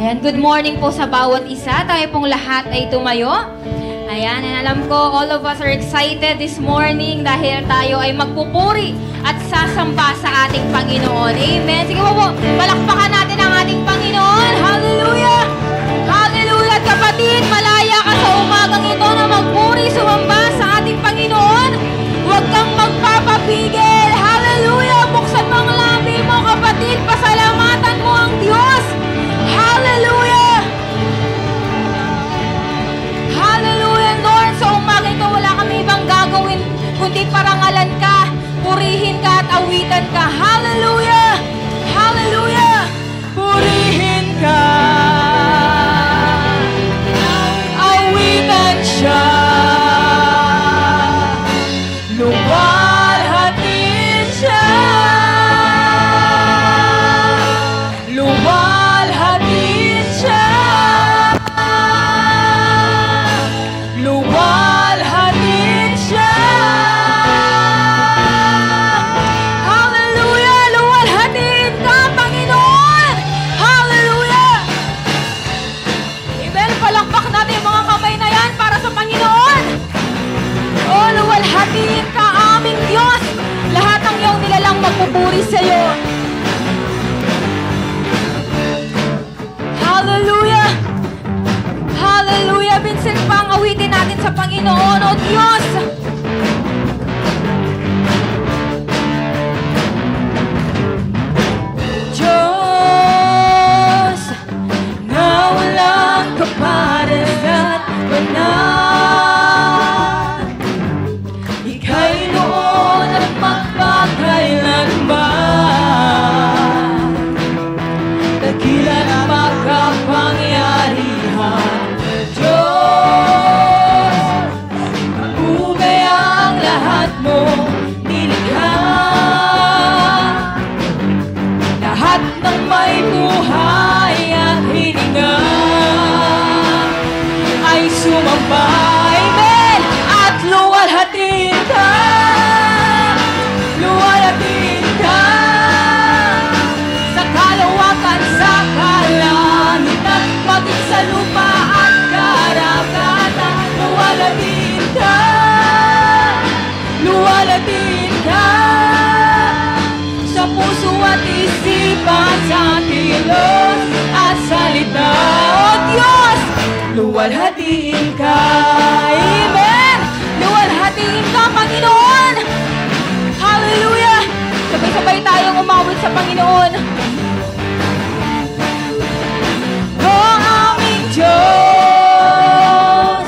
Ayan, good morning po sa bawat isa. Tayo pong lahat ay tumayo. Ayan, and alam ko, all of us are excited this morning dahil tayo ay magpupuri at sasamba sa ating Panginoon. Amen. Sige po, palakpakan natin ang ating Panginoon. Hallelujah! Hallelujah! Kapatid, malaya ka sa umagang ito na magpuri, sumamba sa ating Panginoon. Huwag kang magpapapigil. Hallelujah! Buksan mo ang labi mo, kapatid. Pasalamatan mo ang Diyos. Hallelujah! Hallelujah, Lord. Sa umaga ito, wala kami ibang gagawin kundi parangalan ka, purihin ka at awitan ka. Hallelujah! Hallelujah! Purihin ka, awitan siya, luwalhatin siya, luwalhatin siya, luwalhatin siya. Hallelujah! Luwalhatin ka, Panginoon! Hallelujah! Amen! Palakpak natin yung mga kamay na yan para sa Panginoon. Oh, luwalhatin ka, aming Diyos! Lahat ng iyong nilalang magpupuri sa iyo. Hallelujah! Hallelujah! Minsan pang awitin natin sa Panginoon, O Diyos! Diyos, na walang kapares at banal, Ika'y noon at magpakailanman, dakila na makapangyarihan. Diyos, ugay ang lahat mo nilikha, lahat ng may buhay at hininga ay sumamba. Amen! At luwalhatin ka, luwalhatin ka sa kalawakan, sa kalangitan, maging sa lupa at karagatan. Luwalhatin ka, luwalhatin ka sa puso at isipan, sa kilos at salita. O Diyos, luwalhatin ka. Amen! Luwalhatin ka, Panginoon! Hallelujah! Sabay-sabay tayong umawit sa Panginoon. O aming Diyos,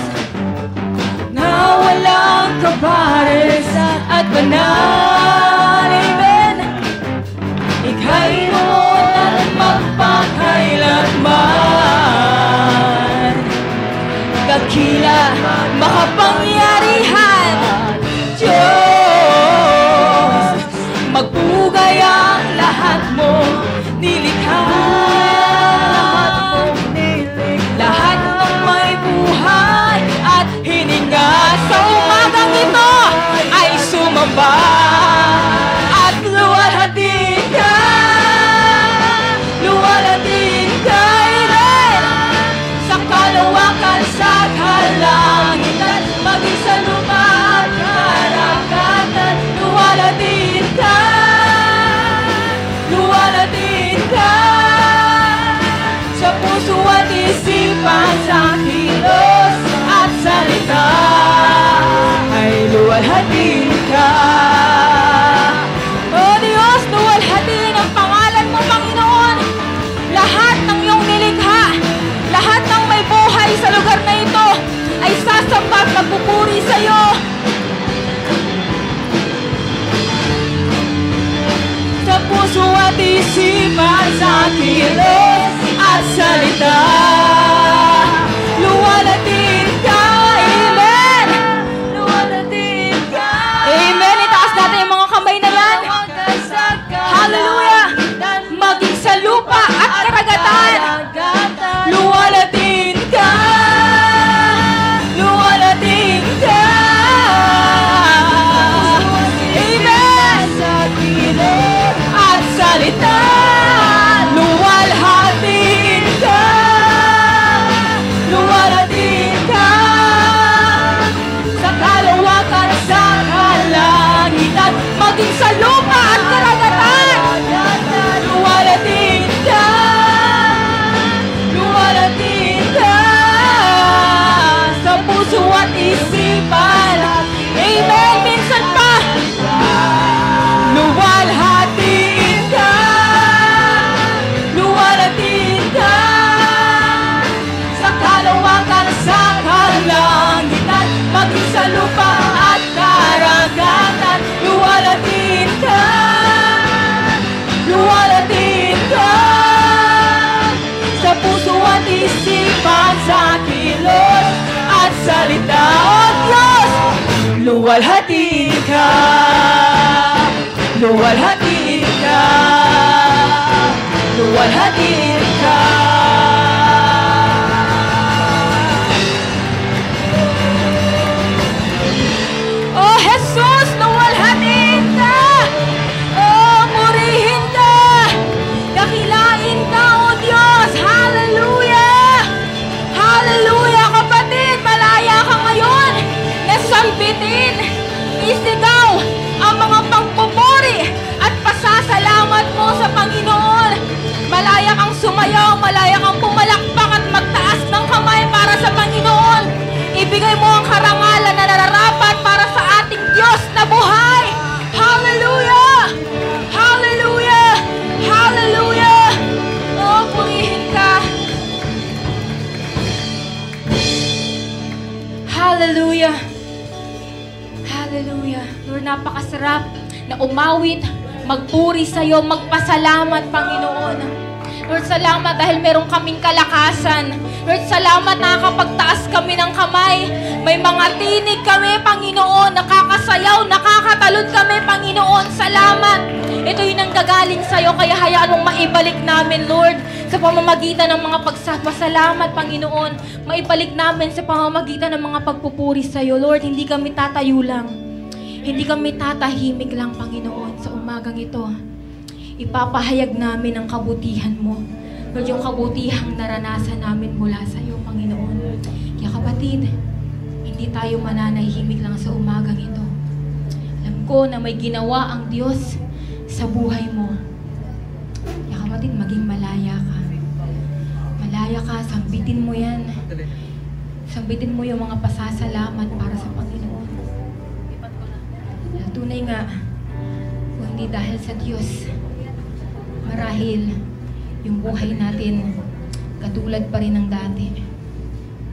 na walang kapares at banal. Amen! Ika'y noon at magpakailanman, dakila, makapangyarihan. Diyos, magpugay ang lahat mo nilikha, lahat ng may buhay at hininga sa umagang ito ay sumamba. At luwalhatin ka, luwalhatin ka, Amen! Sa kalawakan, sa kalangitan, maging sa lupa at karagatan. Luwalhatin ka, luwalhatin ka sa puso at isipan, sa kilos at salita ay luwalhatin ka. O Diyos, luwalhatin ang pangalan mo, Panginoon. Lahat ng iyong nilikha, lahat ng may buhay sa lugar na ito ay salita, O Diyos, luwalhatiin ka, luwalhatiin ka, luwalhatiin ka. Oh Jesus, luwalhatiin ka. Oh, purihin ka. Dakilain ka, O Diyos. Hallelujah. Hallelujah, kapatid. Malaya ka ngayon. Nasambitin, isigaw ang mga pagpupuri at pasasalamat mo sa Panginoon. Malaya kang sumayaw, malaya kang pumalakpak at magtaas ng kamay para sa Panginoon. Ibigay mo ang karangalan na nararapat para sa ating Diyos na buhay. Hallelujah! Hallelujah! Hallelujah! Oh, purihin ka. Hallelujah! Hallelujah! Lord, napakasarap na umawit, magpuri sa'yo, magpasalamat, Panginoon. Lord, salamat dahil meron kaming kalakasan. Lord, salamat nakakapagtaas kami ng kamay. May mga tinig kami, Panginoon. Nakakasayaw, nakakatalon kami, Panginoon. Salamat. Ito yung nanggagaling sa'yo, kaya hayaan mong maibalik namin, Lord, sa pamamagitan ng mga pagsapasalamat, Panginoon. Maibalik namin sa pamamagitan ng mga pagpupuri sa'yo. Lord, hindi kami tatayo lang. Hindi kami tatahimik lang, Panginoon, sa umagang ito. Ipapahayag namin ang kabutihan mo. Lord, yung kabutihang naranasan namin mula sa iyo, Panginoon. Kaya kapatid, hindi tayo mananahimik lang sa umagang ito. Alam ko na may ginawa ang Diyos sa buhay mo. Kaya kapatid, maging malaya ka. Malaya ka, sambitin mo yan. Sambitin mo yung mga pasasalamat para sa Panginoon. Tunay nga, kung hindi dahil sa Diyos, marahil yung buhay natin katulad pa rin ng dati.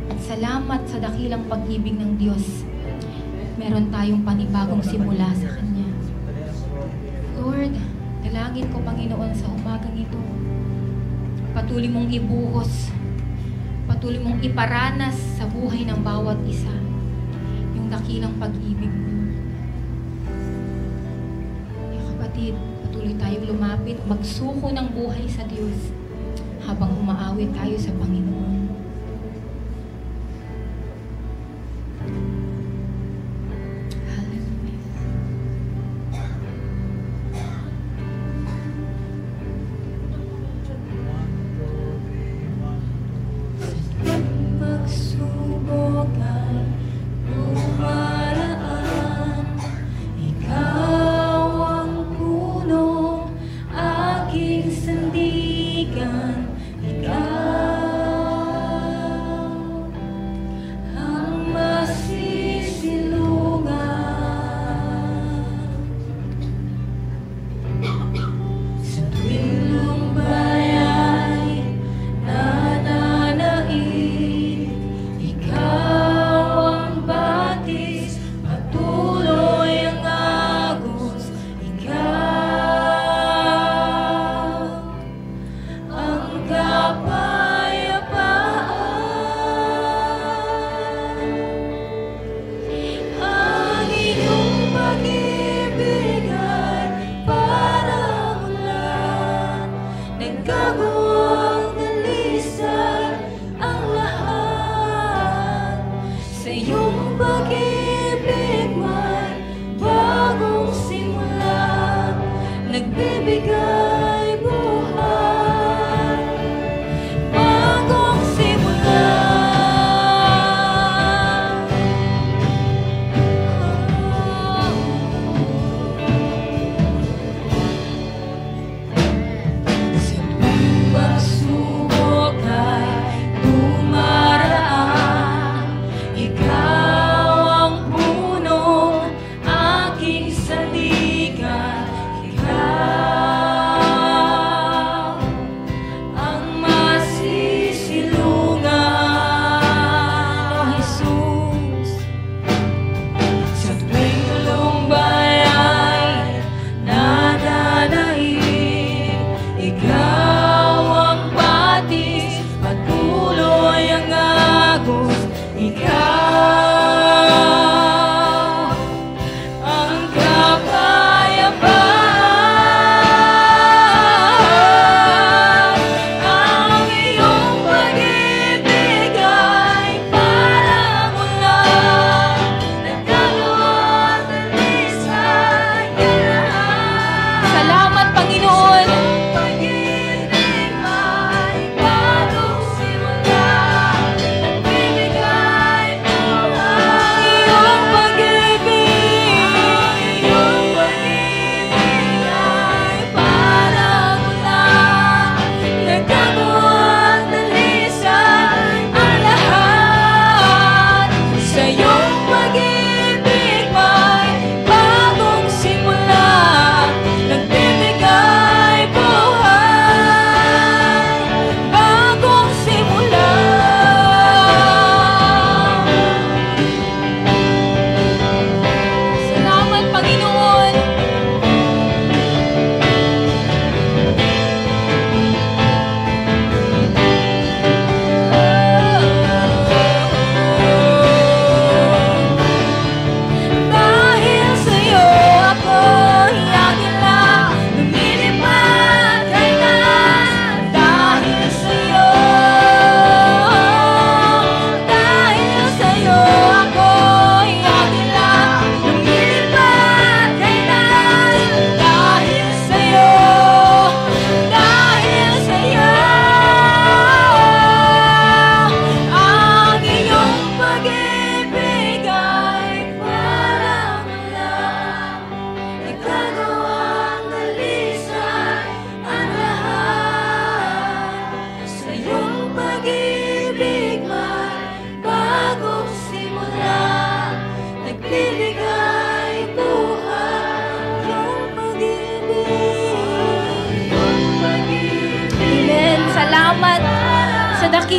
At salamat sa dakilang pag-ibig ng Diyos, meron tayong panibagong simula sa Kanya. Lord, dalangin ko, Panginoon, sa umagang ito, patuloy mong ibuhos, patuloy mong iparanas sa buhay ng bawat isa yung dakilang pag-ibig mo. Patuloy tayong lumapit, magsuko ng buhay sa Diyos habang umaawit tayo sa Panginoon. Aking sandigan, ikaw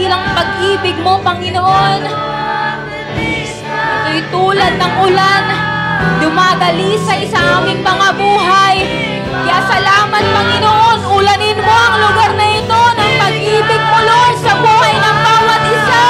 dakilang pag-ibig mo, Panginoon. Ito'y tulad ng ulan, dumadalisay sa aming mga buhay. Kaya salamat, Panginoon, ulanin mo ang lugar na ito ng pag-ibig mo, Lord, sa buhay ng bawat isa.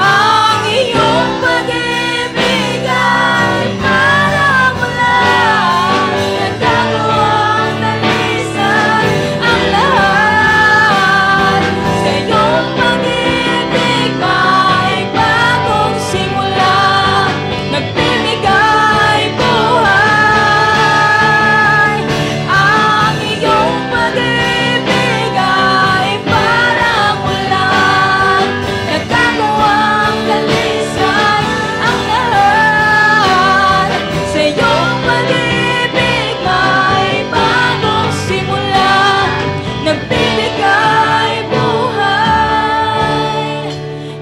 Ang iyong pag-ibig ay parang ulan, nagkakawang nalisan ang lahat. Sa iyong pag-ibig ay bagong simula, nagbibigay buhay. Ang iyong pag-ibig ay parang ulan, nagkakawang dalisay ang lahat. Sa iyong pag-ibig ay bagong simula, nagbibigay buhay.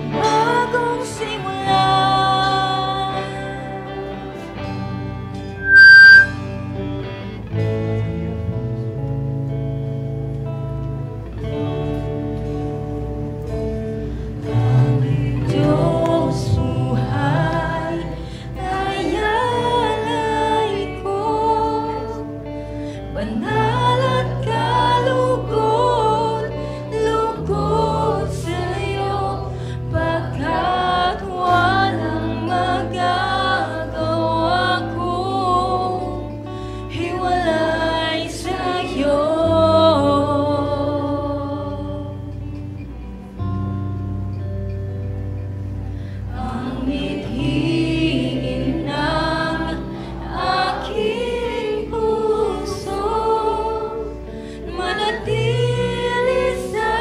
Bagong simula. Diyos buhay ay alay ko, banal at kalugod, lugod sa'yo, pagkat walang magagawa kong hiwalay sa'yo. Ang mithiin ng aking puso, manatili sa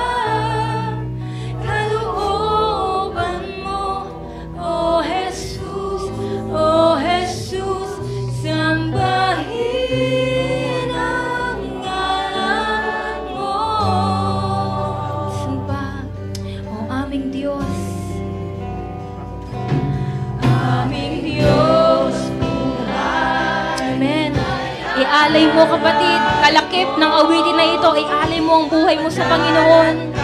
kalooban mo, O Jesus, sambahin ang ngalan mo. Samba, O aming Diyos. Aming Diyos buhay. Amen. Ialay mo, kapatid, kalakip ng awitin na ito, ialay mo ang buhay mo sa Panginoon.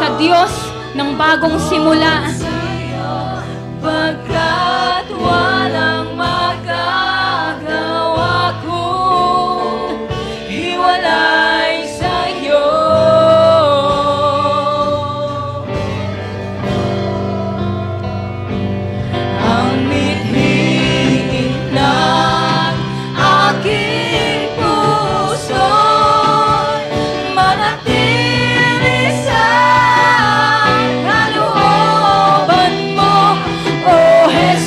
Sa Diyos ng bagong simula. Pagkat walang magagawa kong hiwalay sa'yo. Ang mithiin ng aking puso, manatili sa kalooban mo, O Jesus.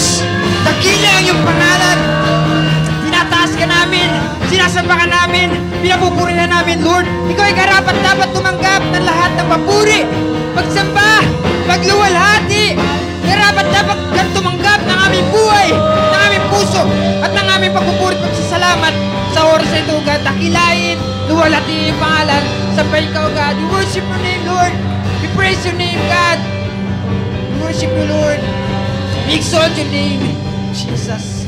Jesus. Dakila ang iyong pangalan. Tinataas ka namin, sinasamba ka namin, pinapupuri na namin, Lord. Ikaw ay karapat dapat tumanggap ng lahat ng papuri, pagsamba, pagluwalhati. Karapat dapat kang tumanggap ng aming buhay, ng aming puso, at ng aming pagpupuri at pagsasalamat sa oras na ito, God. Dakilain, luwalhati yung pangalan. Sampay ka, God. We worship your name, Lord. We praise your name, God. We worship you, Lord. We exalt your name, Jesus.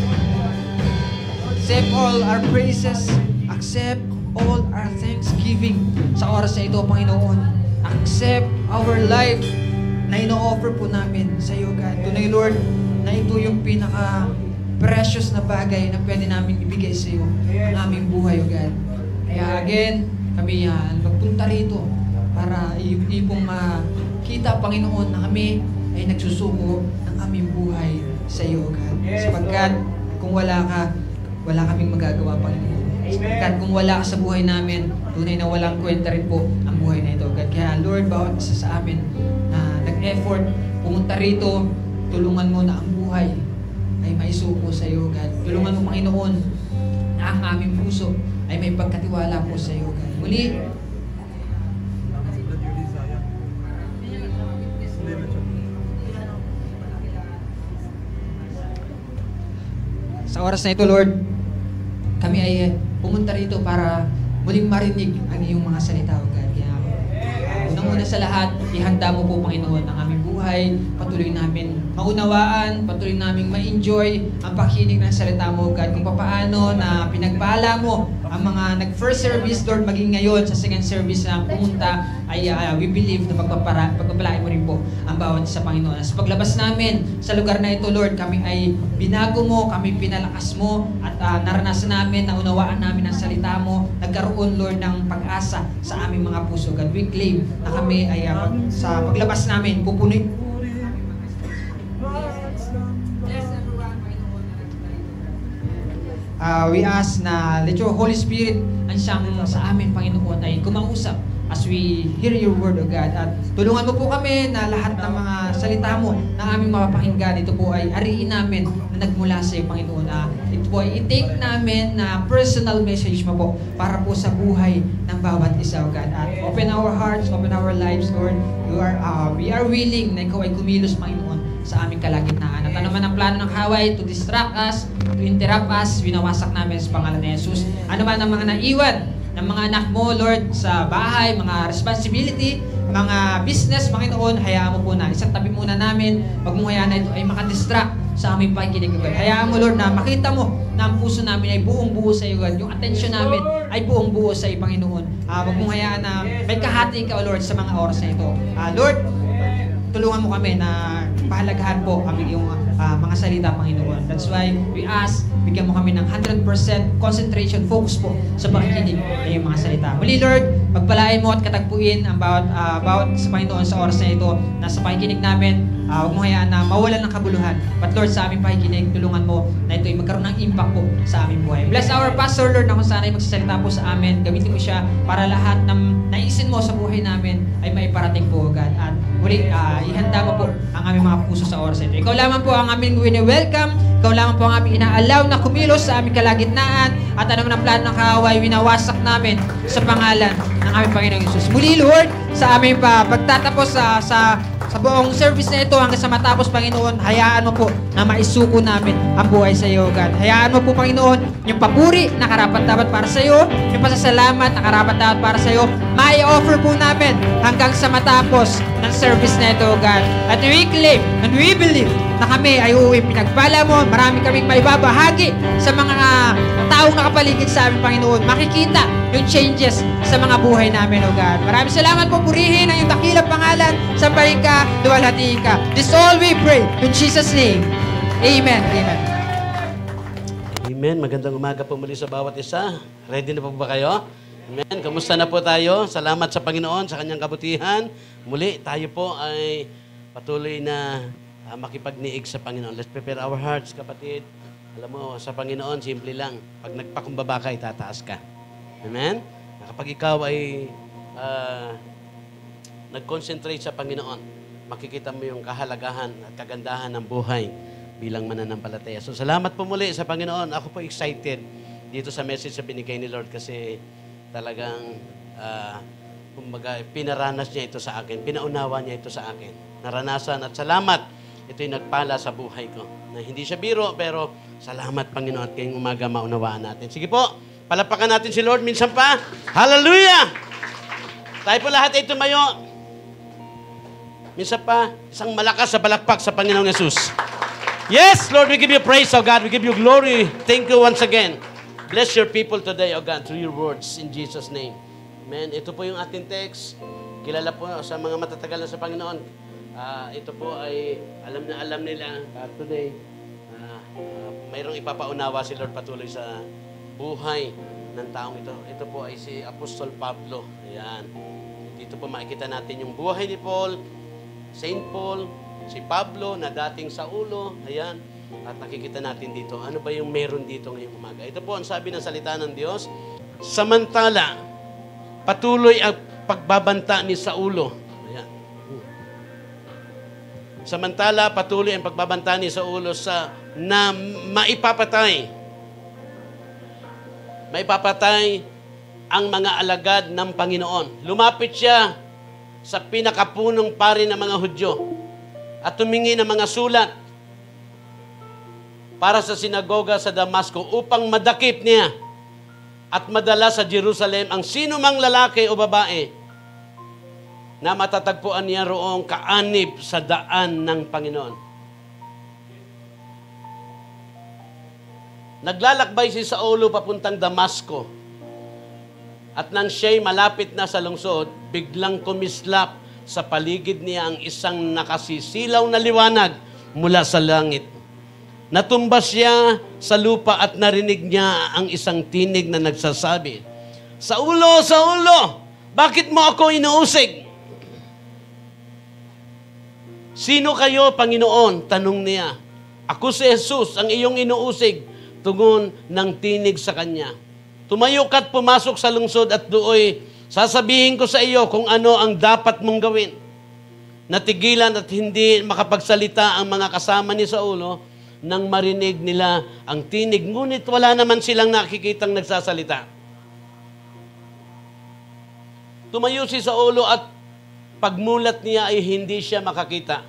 Accept all our praises. Accept all our thanksgiving sa oras na ito, Panginoon. Accept our life na ino-offer po namin sa iyo, God. Tunay, Lord, na ito yung pinaka-precious na bagay na pwede namin ibigay sa iyo, ang aming buhay, O God. Kaya again, kami nagpunta rito para ipong kita, Panginoon, na kami ay nagsusuko ng aming buhay sa iyo, God. Sapagkat kung wala ka, wala kaming magagawa, Panginoon. Sapagkat kung wala ka sa buhay namin, tunay na walang kwenta rin po ang buhay na ito, God. Kaya, Lord, bawat isa sa amin na nag-effort, pumunta rito, tulungan mo na ang buhay ay maisuko sa iyo, God. Tulungan mo, Panginoon, na ang aming puso ay may pagkatiwala po sa iyo, God. Muli, sa oras na ito, Lord, kami ay pumunta rito para muling marinig ang iyong mga salita, O God. Kaya, unang-una sa lahat, ihanda mo po, Panginoon, ang aming buhay, patuloy namin maunawaan, patuloy namin ma-enjoy ang pakinig ng salita mo, God. Kung paano na pinagpala mo ang mga nag-first service, Lord, maging ngayon sa second service na pumunta, ay we believe na pagpapalain mo rin po ang bawat sa Panginoon. Sa paglabas namin sa lugar na ito, Lord, kami ay binago mo, kami pinalakas mo, at naranasan namin, naunawaan namin ang salita mo, nagkaroon, Lord, ng pag-asa sa aming mga puso, God. We claim na kami ay sa paglabas namin, pupunin. We ask na let your Holy Spirit ang siyang sa amin, Panginoon, ay kumausap as we hear your word, O God. At tulungan mo po kami na lahat ng mga salita mo na aming mapapakinggan, ito po ay ariin namin na nagmula sa iyo, Panginoon. Ito po ay i-take namin na personal message mo po para po sa buhay ng bawat isa, O God. At open our hearts, open our lives, Lord. We are willing na ikaw ay kumilos, Panginoon, sa aming kalagitnaan. At ano man ang plano ng Haway to distract us, to interrupt us, winawasak namin sa pangalan ni Jesus. Ano man ang mga naiwan ng mga anak mo, Lord, sa bahay, mga responsibility, mga business, Panginoon, hayaan mo po na isang tabi muna namin, wag mong hayaan na ito ay makadistract sa aming pakikinig, God. Hayaan mo, Lord, na makita mo na ang puso namin ay buong-buo sa iyo, God. Yung attention namin ay buong-buo sa iyo, Panginoon. Wag mong hayaan na may kahati ka, Lord, sa mga oras na ito. Lord, tulungan mo kami na pahalagahan po ang iyong mga salita, Panginoon. That's why we ask, bigyan mo kami ng 100% concentration, focus po sa pakikinig ng iyong mga salita. Muli, Lord, pagpalain mo at katagpuin ang bawat sa Panginoon sa oras na ito, na sa pakikinig namin, huwag mo hayaan na mawalan ng kabuluhan. But Lord, sa aming pakikinig, tulungan mo na ito ay magkaroon ng impact po sa aming buhay. Bless our pastor, Lord, na kung saan ay magsasalita po sa amin. Gamitin mo siya para lahat ng naisin mo sa buhay namin ay maiparating po, God. At muli, ihanda mo po ang aming mga puso sa oras ito. Ikaw lamang po ang aming wini-welcome. Ikaw lamang po ang aming inaalaw na kumilos sa aming kalagitnaan. At ano man ang plano ng Haway, winawasak namin sa pangalan ng aming Panginoong Jesus. Muli, Lord, sa aming pagtatapos sa buong service na ito hanggang sa matapos, Panginoon, hayaan mo po na maisuko namin ang buhay sa iyo, God. Hayaan mo po, Panginoon, yung papuri na karapat-dapat para sa iyo, yung pasasalamat na karapat-dapat para sa iyo, mai-offer po namin hanggang sa matapos ng service na ito, God. At we claim and we believe na kami ay uuwi pinagpala mo. Marami kaming maibabahagi sa mga taong nakapaligid sa amin, Panginoon. Makikita yung changes sa mga buhay namin, O God. Maraming salamat po, purihin ang iyong dakilang pangalan. Sampahin ka, luwalhati ka. This all we pray in Jesus' name. Amen. Amen. Amen. Magandang umaga po muli sa bawat isa. Ready na po ba kayo? Amen. Kamusta na po tayo? Salamat sa Panginoon, sa kanyang kabutihan. Muli, tayo po ay patuloy na makipagniig sa Panginoon. Let's prepare our hearts, kapatid. Alam mo, sa Panginoon, simple lang. Pag nagpakumbaba ka, itataas ka. Amen? Kapag ikaw ay nag-concentrate sa Panginoon, makikita mo yung kahalagahan at kagandahan ng buhay bilang mananampalataya. So salamat po muli sa Panginoon. Ako po excited dito sa message sa binigay ni Lord kasi talagang kumbaga, pinaranas niya ito sa akin. Pinaunawa niya ito sa akin. Naranasan at salamat. Ito'y nagpala sa buhay ko. Na hindi siya biro, pero salamat Panginoon at ngayong umaga maunawaan natin. Sige po, palapakan natin si Lord minsan pa. Hallelujah! Tayo po lahat ay tumayo. Minsan pa, isang malakas sa balakpak sa Panginoong Yesus. Yes, Lord, we give you praise, oh God. We give you glory. Thank you once again. Bless your people today, oh God, through your words in Jesus' name. Amen. Ito po yung ating text. Kilala po sa mga matatagal na sa Panginoon. Ito po ay alam nila. Today, mayroong ipapaunawa si Lord patuloy sa buhay ng taong ito. Ito po ay si Apostol Pablo. Ayan. Dito po makikita natin yung buhay ni Paul, Saint Paul, si Pablo na dating Saulo. Ayan. At nakikita natin dito, ano ba yung meron dito ngayong umaga. Ito po ang sabi ng salita ng Diyos. Samantala, patuloy ang pagbabanta ni Saulo. Ayan. Samantala, patuloy ang pagbabanta ni Saulo na maipapatay. Maipapatay ang mga alagad ng Panginoon. Lumapit siya sa pinakapunong pari ng mga Hudyo at tumingi ng mga sulat para sa sinagoga sa Damasco upang madakip niya at madala sa Jerusalem ang sino mang lalaki o babae na matatagpuan niya roong kaanib sa daan ng Panginoon. Naglalakbay si Saulo papuntang Damasco at nang siya'y malapit na sa lungsod, biglang kumislap sa paligid niya ang isang nakasisilaw na liwanag mula sa langit. Natumbas siya sa lupa at narinig niya ang isang tinig na nagsasabi, Saulo, Saulo, bakit mo ako inuusig? Sino kayo, Panginoon? Tanong niya. Ako si Jesus, ang iyong inuusig, tugon ng tinig sa kanya. Tumayo ka't pumasok sa lungsod at dooy, sasabihin ko sa iyo kung ano ang dapat mong gawin. Natigilan at hindi makapagsalita ang mga kasama ni Saulo nang marinig nila ang tinig, ngunit wala naman silang nakikitang nagsasalita. Tumayo si Saulo at pagmulat niya ay hindi siya makakita.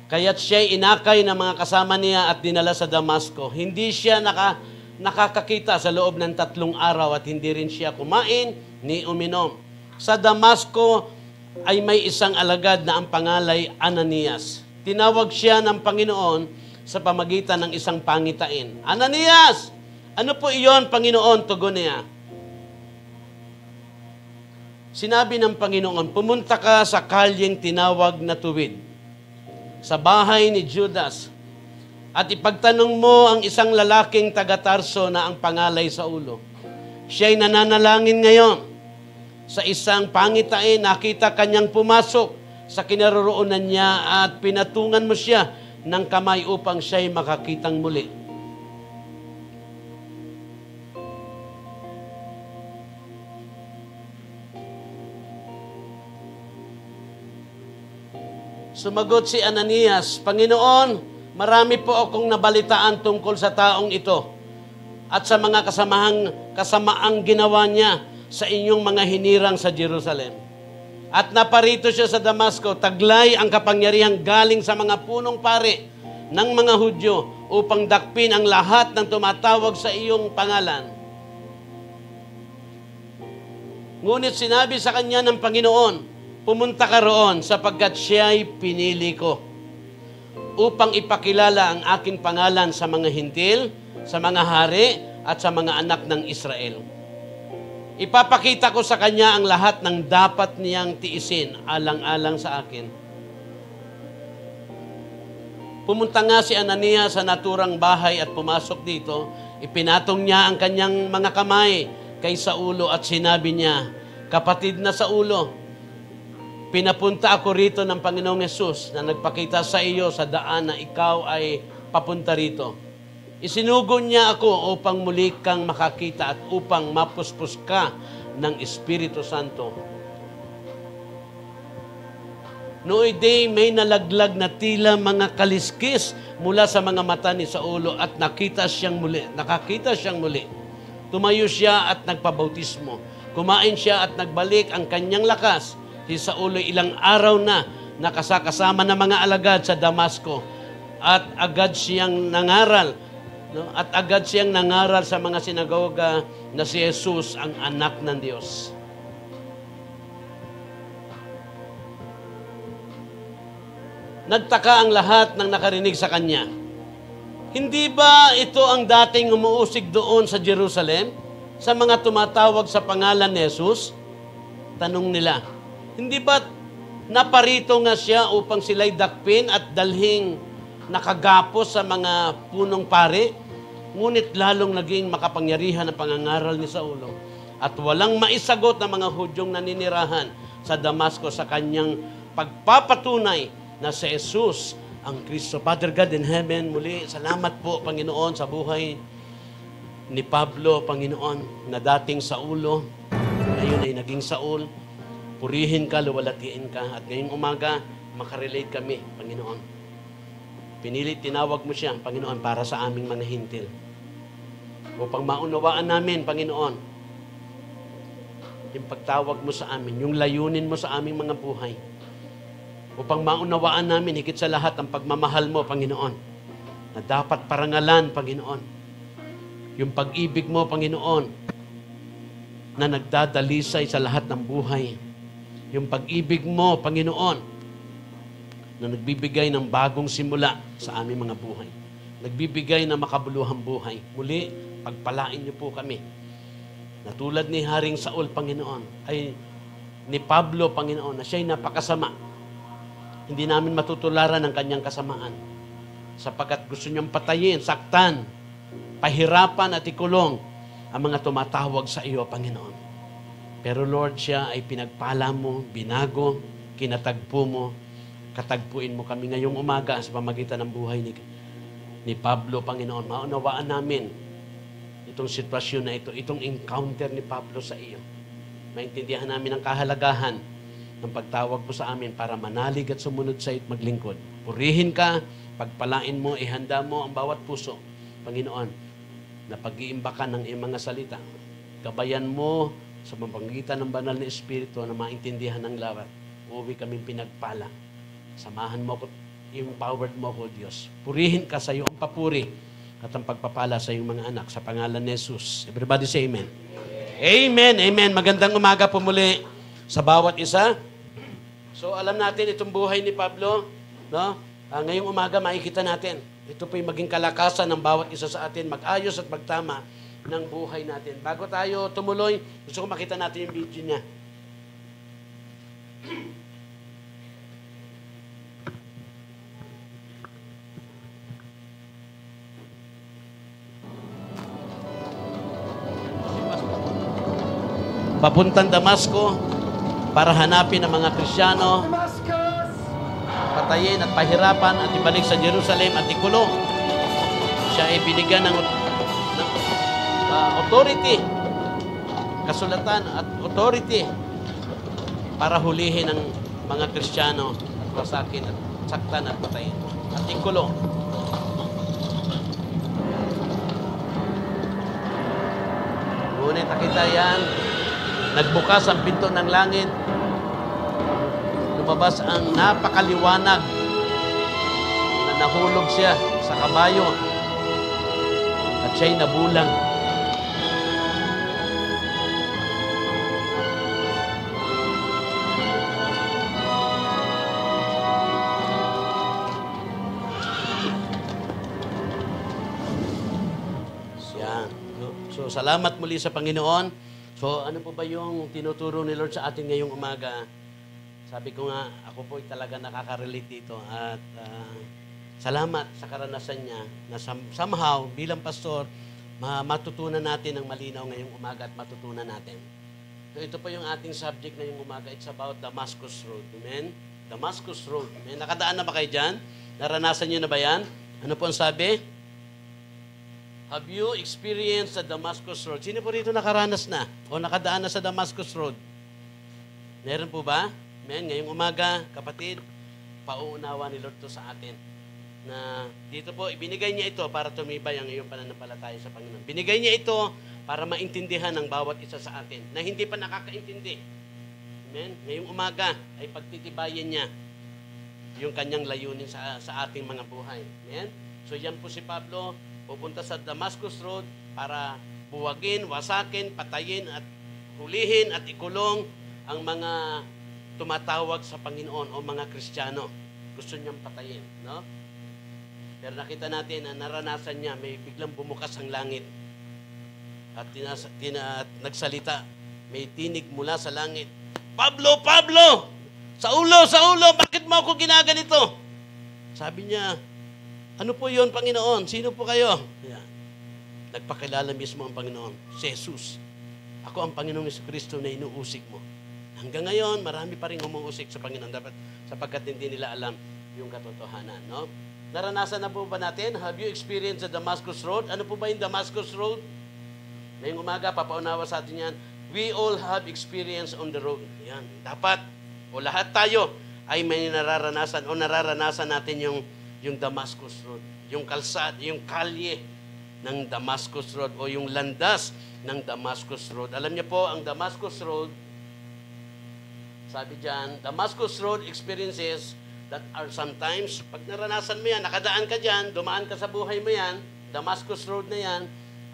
Kaya't siya'y inakay ng mga kasama niya at dinala sa Damasco. Hindi siya nakakakita sa loob ng 3 araw at hindi rin siya kumain ni uminom. Sa Damasco ay may isang alagad na ang pangalay Ananias. Tinawag siya ng Panginoon sa pamagitan ng isang pangitain. Ananias! Ano po iyon, Panginoon? Tugon niya. Sinabi ng Panginoon, pumunta ka sa kalyeng tinawag na Tuwid, sa bahay ni Judas, at ipagtanong mo ang isang lalaking taga-Tarso na ang pangalay Saulo. Siya'y nananalangin ngayon. Sa isang pangitain, nakita kanyang pumasok sa kinaroroonan niya at pinatungan mo siya ng kamay upang siya'y makakitang muli. Sumagot si Ananias, Panginoon, marami po akong nabalitaan tungkol sa taong ito at sa mga kasamaang ginawa niya sa inyong mga hinirang sa Jerusalem. At naparito siya sa Damasco, taglay ang kapangyarihang galing sa mga punong pari ng mga Hudyo upang dakpin ang lahat ng tumatawag sa iyong pangalan. Ngunit sinabi sa kanya ng Panginoon, pumunta ka roon sapagkat siya'y pinili ko upang ipakilala ang aking pangalan sa mga hintil, sa mga hari at sa mga anak ng Israel. Ipapakita ko sa kanya ang lahat ng dapat niyang tiisin alang-alang sa akin. Pumunta nga si Ananias sa naturang bahay at pumasok dito. Ipinatong niya ang kanyang mga kamay kay Saulo at sinabi niya, Kapatid na Saulo, pinapunta ako rito ng Panginoong Yesus na nagpakita sa iyo sa daan na ikaw ay papunta rito. Isinugon niya ako upang muli kang makakita at upang mapuspos ka ng Espiritu Santo. Nooy day may nalaglag na tila mga kaliskis mula sa mga mata ni Saulo at nakakita siyang muli. Tumayo siya at nagpabautismo. Kumain siya at nagbalik ang kanyang lakas. Si Saulo ilang araw na nakasakasama ng mga alagad sa Damasco at agad siyang nangaral. At agad siyang nangaral sa mga sinagoga na si Jesus ang anak ng Diyos. Nagtaka ang lahat ng nakarinig sa kanya. Hindi ba ito ang dating umuusig doon sa Jerusalem sa mga tumatawag sa pangalan ni Jesus? Tanong nila. Hindi ba naparito nga siya upang sila'y dakpin at dalhing nakagapos sa mga punong pare? Ngunit lalong naging makapangyarihan ang pangangaral ni Saulo at walang maisagot ng mga Hudyong naninirahan sa Damasco sa kanyang pagpapatunay na si Jesus ang Kristo. Father God in heaven, muli, salamat po, Panginoon, sa buhay ni Pablo, Panginoon, na dating Saulo, ngayon ay naging Saul. Purihin ka, luwalhatiin ka, at ngayong umaga, makarelate kami, Panginoon. Pinili, tinawag mo siya, Panginoon, para sa aming mga hintil. Upang maunawaan namin, Panginoon, yung pagtawag mo sa amin, yung layunin mo sa aming mga buhay, upang maunawaan namin higit sa lahat ang pagmamahal mo, Panginoon, na dapat parangalan, Panginoon. Yung pag-ibig mo, Panginoon, na nagdadalisay sa lahat ng buhay. Yung pag-ibig mo, Panginoon, na nagbibigay ng bagong simula sa aming mga buhay. Nagbibigay ng makabuluhang buhay. Muli, pagpalain niyo po kami. Na tulad ni Haring Saul, Panginoon, ay ni Pablo, Panginoon, na siya'y napakasama. Hindi namin matutularan ang kanyang kasamaan. Sapagkat gusto niyang patayin, saktan, pahirapan at ikulong ang mga tumatawag sa iyo, Panginoon. Pero Lord, siya ay pinagpala mo, binago, kinatagpo mo, katagpuin mo kami ngayong umaga sa pamagitan ng buhay ni Pablo, Panginoon. Maunawaan namin itong sitwasyon na ito, itong encounter ni Pablo sa iyo. Maintindihan namin ang kahalagahan ng pagtawag mo sa amin para manalig at sumunod sa iyo at maglingkod. Purihin ka, pagpalain mo, ihanda mo ang bawat puso, Panginoon, na pag-iimbakan ng iyong mga salita. Gabayan mo sa pamamagitan ng banal na Espiritu na maintindihan ng lahat. Uwi kami pinagpala. Samahan mo ko, empowered mo ko, Diyos. Purihin ka sa iyo ang papuri at ang pagpapala sa iyong mga anak sa pangalan ni Jesus. Everybody say amen. Amen, amen. Magandang umaga po muli sa bawat isa. So alam natin itong buhay ni Pablo, no? Ngayong umaga makikita natin. Ito po yung maging kalakasan ng bawat isa sa atin, mag-ayos at magtama ng buhay natin. Bago tayo tumuloy, gusto ko makita natin yung video niya. Papuntang Damasco para hanapin ang mga Kristiyano, patayin at pahirapan at ibalik sa Jerusalem at ikulong. Siya ay binigyan ng authority, kasulatan at authority para hulihin ang mga Kristiyano at wasakin at saktan at patayin at ikulong. Ngunit nakita yan, nagbukas ang pinto ng langit. Lumabas ang napakaliwanag na nahulog siya sa kabayo at siya'y nabulang. Siya. So, salamat muli sa Panginoon. So, ano po ba yung tinuturo ni Lord sa atin ngayong umaga? Sabi ko nga, ako po ay talaga nakaka-relate dito at salamat sa karanasan niya na somehow, bilang pastor, matutunan natin ang malinaw ngayong umaga at matutunan natin. So, ito po yung ating subject ngayong umaga. It's about Damascus Road. Amen? Damascus Road. Amen? Nakadaan na ba kayo dyan? Naranasan niyo na ba yan? Ano po ang sabi? Have you experienced the Damascus Road? Sino po rito nakaranas na o nakadaan na sa Damascus Road? Meron po ba? Amen. Ngayong umaga, kapatid, pauunawa ni Lord to sa atin. Na dito po, ibinigay niya ito para tumibay ang iyong pananampalataya sa Panginoon. Binigay niya ito para maintindihan ng bawat isa sa atin na hindi pa nakakaintindi. Amen? Ngayong umaga ay pagtitibayin niya yung kanyang layunin sa ating mga buhay. Amen? So yan po si Pablo, pupunta sa Damascus Road para buwagin, wasakin, patayin at hulihin at ikulong ang mga tumatawag sa Panginoon o mga Kristiyano. Gusto niyang patayin, no? Pero nakita natin na naranasan niya, may biglang bumukas ang langit. At nagsalita, may tinig mula sa langit. Pablo, Pablo! Saulo, Saulo, bakit mo ako ginaganito? Sabi niya, ano po yun, Panginoon? Sino po kayo? Yan. Nagpakilala mismo ang Panginoon, si Jesus. Ako ang Panginoong Jesucristo na inuusik mo. Hanggang ngayon, marami pa rin umuusik sa Panginoon sapagkat hindi nila alam yung katotohanan, no? Naranasan na po ba natin? Have you experienced the Damascus Road? Ano po ba yung Damascus Road? Ngayong umaga, papaunawa sa atin yan. We all have experience on the road. Yan. Dapat, o lahat tayo, ay may nararanasan o nararanasan natin yung Damascus Road. Yung kalsada, yung kalye ng Damascus Road o yung landas ng Damascus Road. Alam niyo po, ang Damascus Road, sabi dyan, Damascus Road experiences that are sometimes, pag naranasan mo yan, nakadaan ka dyan, dumaan ka sa buhay mo yan, Damascus Road na yan,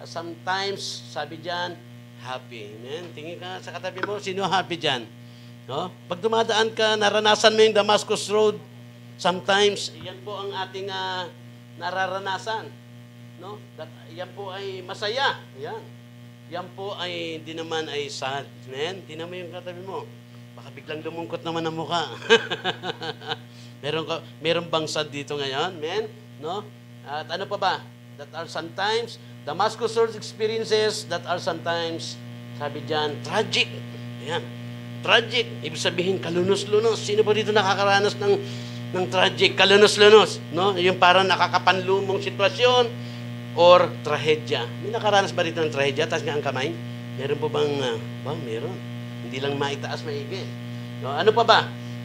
sometimes, sabi dyan, happy. Amen? Tingin ka sa katabi mo, sino happy dyan? No? Pag dumadaan ka, naranasan mo yung Damascus Road, sometimes, yan po ang ating nararanasan. No? Yan po ay masaya. Yan. Yan po ay, hindi naman ay sad. Amen? Tingnan mo yung katabi mo. Baka biglang lumungkot naman ang mukha. Meron bang sad dito ngayon? Amen? No? At ano pa ba? That are sometimes, Damascus Road experiences that are sometimes, sabi dyan, tragic. Ayan. Tragic. Ibig sabihin, kalunos-lunos. Sino ba dito nakakaranas ng tragic? Kalunos-lunos. No? Yung parang nakakapanlumong sitwasyon or trahedya. May nakaranas ba rito ng trahedya? Taas nga ang kamay. Meron po bang, meron. Hindi lang maitaas maigi. No? Ano pa ba?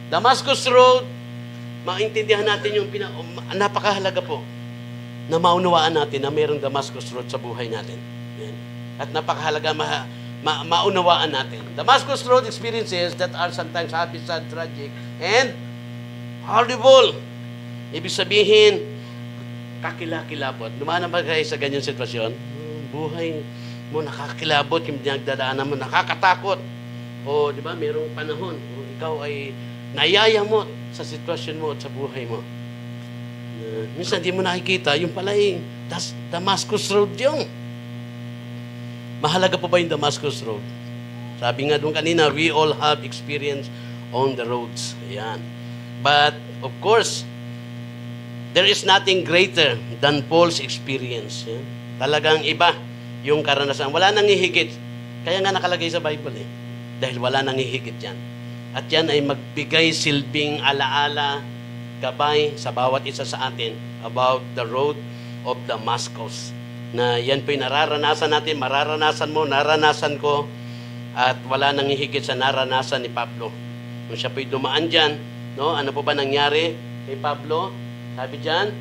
Damascus Road, maintindihan natin yung napakahalaga po na maunawaan natin na mayroong Damascus Road sa buhay natin. Amen. At napakahalaga maunawaan natin. Damascus Road experiences that are sometimes happy, sad, tragic, and horrible. Ibig sabihin, kakilakilabot. Dumaan na ba kayo sa ganyang sitwasyon? Buhay mo nakakilabot, yung dinagdadaanan mo, nakakatakot. O, di ba, mayroong panahon, ikaw ay nayayamot sa sitwasyon mo at sa buhay mo. Minsan di mo nakikita, yung pala Damascus Road yung. Mahalaga po ba yung Damascus Road? Sabi nga doon kanina, we all have experience on the roads. Ayan. But, of course, there is nothing greater than Paul's experience. Ayan. Talagang iba yung karanasan. Wala nang hihigit. Kaya nga nakalagay sa Bible Dahil wala nang hihigit yan. At yan ay magbigay silbing alaala, gabay sa bawat isa sa atin about the road of Damascus. Na yan po'y nararanasan natin, mararanasan mo, naranasan ko, at wala nang hihigit sa naranasan ni Pablo. Nung siya po'y dumaan dyan, no? Ano po ba nangyari kay Pablo? Sabi dyan,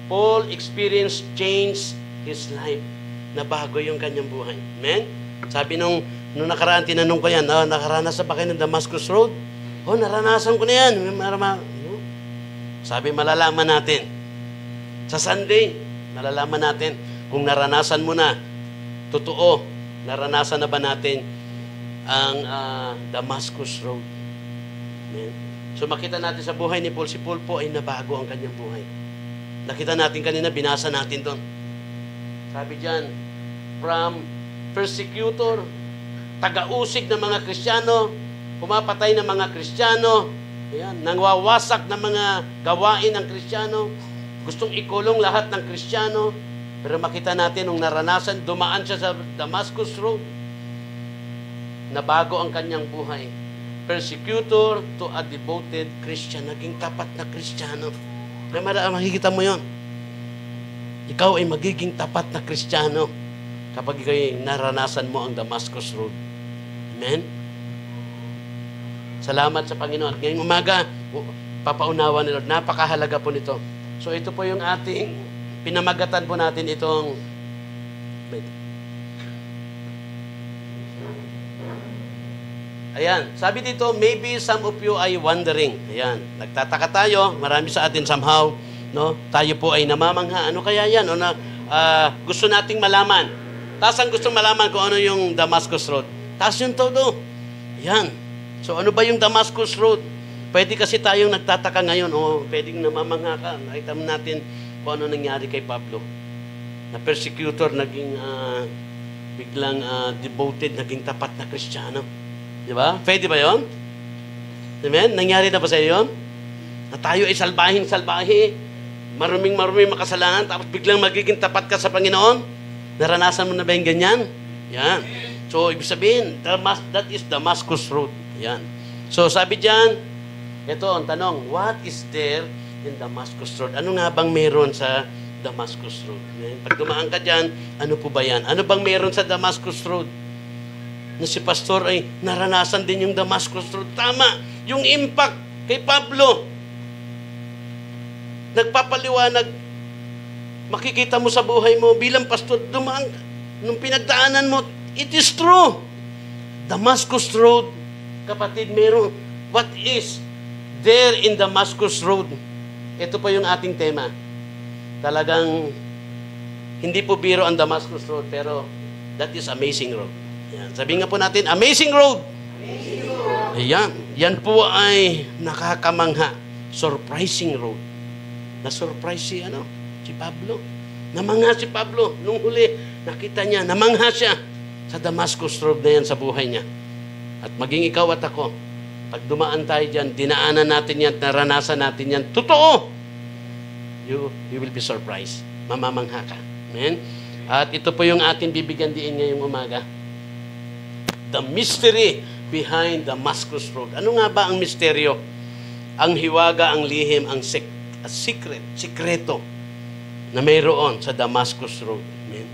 Paul experienced change his life. Nabago yung kanyang buhay. Amen? Sabi nung nakaraan, tinanong ko yan, nakaranas ba kayo ng Damascus Road? Naranasan ko na yan. Sabi, malalaman natin. Sa Sunday, malalaman natin kung naranasan mo na, totoo, naranasan na ba natin ang Damascus Road. Amen? So makita natin sa buhay ni Paul, si Paul po ay nabago ang kanyang buhay. Nakita natin kanina, binasa natin doon. Sabi dyan, from persecutor, taga-usig ng mga Kristiyano, pumapatay ng mga Kristiyano, ayan, nangwawasak ng mga gawain ng Kristiyano, gustong ikulong lahat ng Kristiyano, pero makita natin nung naranasan, dumaan siya sa Damascus Road, nabago ang kanyang buhay. Persecutor to a devoted Christian, naging tapat na Kristiyano. Makikita mo yon. Ikaw ay magiging tapat na Kristiyano kapag ikaw'y naranasan mo ang Damascus Road. Amen? Salamat sa Panginoon. Ngayong umaga, papaunawa ni Lord. Napakahalaga po nito. So ito po yung ating pinamagatan po natin itong ayan, sabi dito, maybe some of you ay wondering. Ayan, nagtataka tayo, marami sa atin somehow, no? Tayo po ay namamangha. Ano kaya yan? O na, gusto nating malaman. Tapos ang gusto malaman kung ano yung Damascus Road. Tapos yung todo. Ayan. So ano ba yung Damascus Road? Pwede kasi tayong nagtataka ngayon, o pwedeng namamangha ka. Nakita mo natin kung ano nangyari kay Pablo. Na persecutor, naging biglang devoted, naging tapat na Kristiyano. Di ba? Pwede ba yun? Amen? Nangyari na ba sa iyo yun? Na tayo ay salbahe, maruming makasalanan, tapos biglang magiging tapat ka sa Panginoon? Naranasan mo na ba yung ganyan? Yan. So, ibig sabihin, that is Damascus Road. Yan. So, sabi dyan, ito ang tanong, what is there in Damascus Road? Ano nga bang meron sa Damascus Road? Yan. Pag dumaan ka dyan, ano po ba yan? Ano bang meron sa Damascus Road? Na si pastor ay naranasan din yung Damascus Road. Tama, yung impact kay Pablo. Nagpapaliwanag, makikita mo sa buhay mo bilang pastor, dumaan, nung pinagdaanan mo, it is true. Damascus Road, kapatid, meron. What is there in Damascus Road? Ito po yung ating tema. Talagang, hindi po biro ang Damascus Road, pero that is amazing road. Yan. Sabihin nga po natin, amazing road. Amazing road. Ayan. Yan po ay nakakamangha. Surprising road. Na-surprise si Pablo. Namangha si Pablo. Nung huli, nakita niya, namangha siya sa Damascus Road na yan sa buhay niya. At maging ikaw at ako, pag dumaan tayo dyan, dinaanan natin yan, naranasan natin yan, totoo! You will be surprised. Mamamangha ka. Amen? At ito po yung ating bibigyan diin ngayong umaga. The mystery behind Damascus Road. Ano nga ba ang misteryo? Ang hiwaga, ang lihim, ang secret, sikreto na mayroon sa Damascus Road. Amen?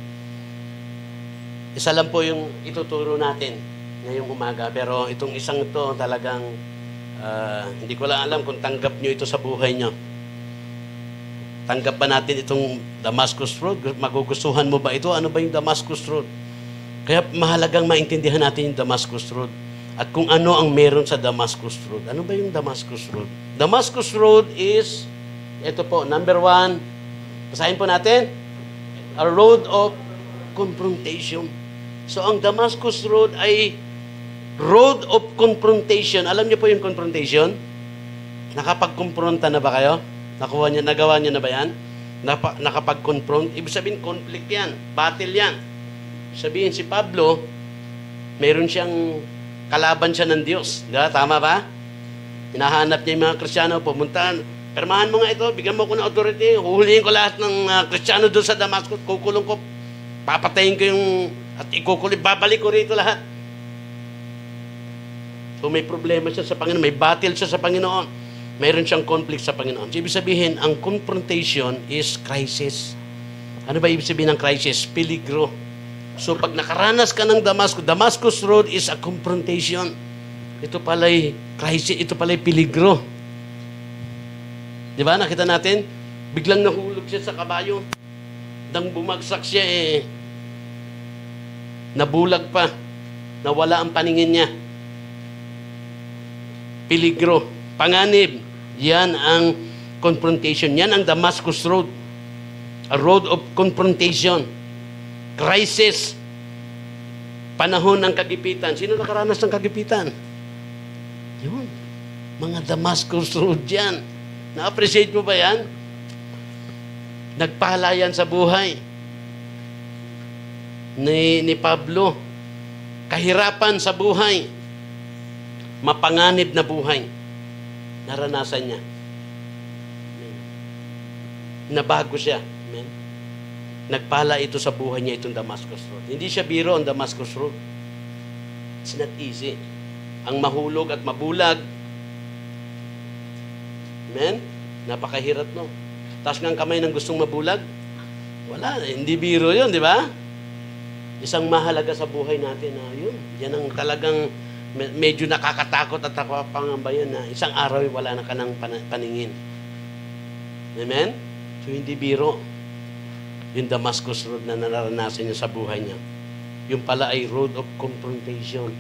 Isa lang po yung ituturo natin ngayong umaga. Pero itong isang ito talagang hindi ko lang alam kung tanggap nyo ito sa buhay nyo. Tanggap ba natin itong Damascus Road? Magugustuhan mo ba ito? Ano ba yung Damascus Road? Kaya mahalagang maintindihan natin yung Damascus Road. At kung ano ang meron sa Damascus Road. Ano ba yung Damascus Road? Damascus Road is, ito po, number 1, basahin po natin, a road of confrontation. So ang Damascus Road ay road of confrontation. Alam niyo po yung confrontation? Nakapag-confronta na ba kayo? Nagawa niyo na ba yan? Nakapag-confront? Ibig sabihin, conflict yan. Battle yan. Sabihin si Pablo, mayroon siyang kalaban siya ng Diyos. Diba? Tama ba? Hinahanap niya yung mga Kristiyano, pumuntahan. Permahan mo nga ito, bigyan mo ko ng authority, huhulihin ko lahat ng Kristiyano doon sa Damascus, kukulong ko, papatayin ko yung, at ikukulong, babalik ko rito lahat. So may problema siya sa Panginoon, may battle siya sa Panginoon, mayroon siyang conflict sa Panginoon. So, ibig sabihin, ang confrontation is crisis. Ano ba ibig sabihin ng crisis? Peligro. So pag nakaranas ka ng Damascus Road is a confrontation. Ito pala'y crisis, ito pala'y peligro. Di ba? Nakita natin, biglang nahulog siya sa kabayo. Nang bumagsak siya, nabulag pa. Nawala ang paningin niya. Peligro. Panganib. Yan ang confrontation. Yan ang Damascus Road. A road of confrontation. Crisis. Panahon ng kagipitan. Sino nakaranas ng kagipitan? Yun. Mga Damascus Road yan. Na-appreciate mo ba yan? Nagpahalayan sa buhay ni Pablo. Kahirapan sa buhay. Mapanganib na buhay. Naranasan niya. Nabago siya. Amen. Nagpala ito sa buhay niya, itong Damascus Road. Hindi siya biro ang Damascus Road. It's not easy. Ang mahulog at mabulag. Amen? Napakahirap, no? Taas nga ang kamay ng gustong mabulag. Wala, hindi biro yun, di ba? Isang mahalaga sa buhay natin na yun. Yan ang talagang medyo nakakatakot at nakapangambayan na isang araw ay wala na ka ng paningin. Amen? So, hindi biro yung Damascus Road na nararanasan niya sa buhay niya. Yung pala ay road of confrontation.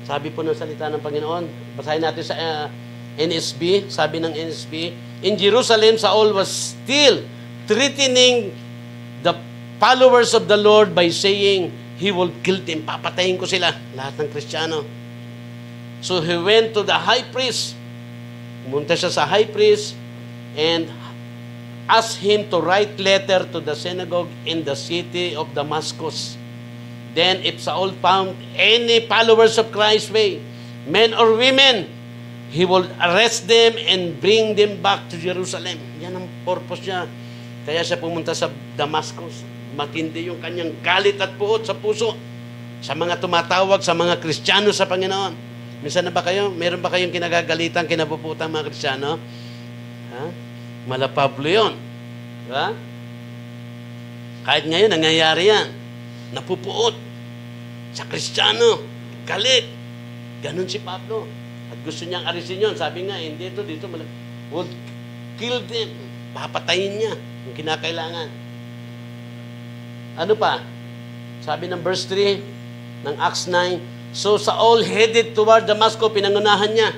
Sabi po ng salita ng Panginoon, basahin natin sa NSB, sabi ng NSB, in Jerusalem, Saul was still threatening the followers of the Lord by saying, he will kill them. Papatayin ko sila. Lahat ng Kristiyano. So he went to the high priest. Pumunta siya sa high priest and asked him to write letter to the synagogue in the city of Damascus. Then if Saul found any followers of Christ's way, men or women, he will arrest them and bring them back to Jerusalem. Yan ang purpose niya. Kaya siya pumunta sa Damascus. Matindi yung kanyang galit at puot sa puso sa mga tumatawag sa mga Kristiyano sa Panginoon. Minsan na ba kayo? Meron ba kayong kinagagalitan, kinapuputan mga Kristiyano? Ha? Mala Pablo yun. Diba? Kahit ngayon, nangyayari yan. Napupuot sa Kristiyano. Galit. Ganon si Pablo. At gusto niyang arisin yun. Sabi nga, hindi ito, dito. Would kill them. Papatayin niya yung kinakailangan. Ano pa? Sabi ng verse 3 ng Acts 9, so Saul headed toward Damascus, pinangunahan niya.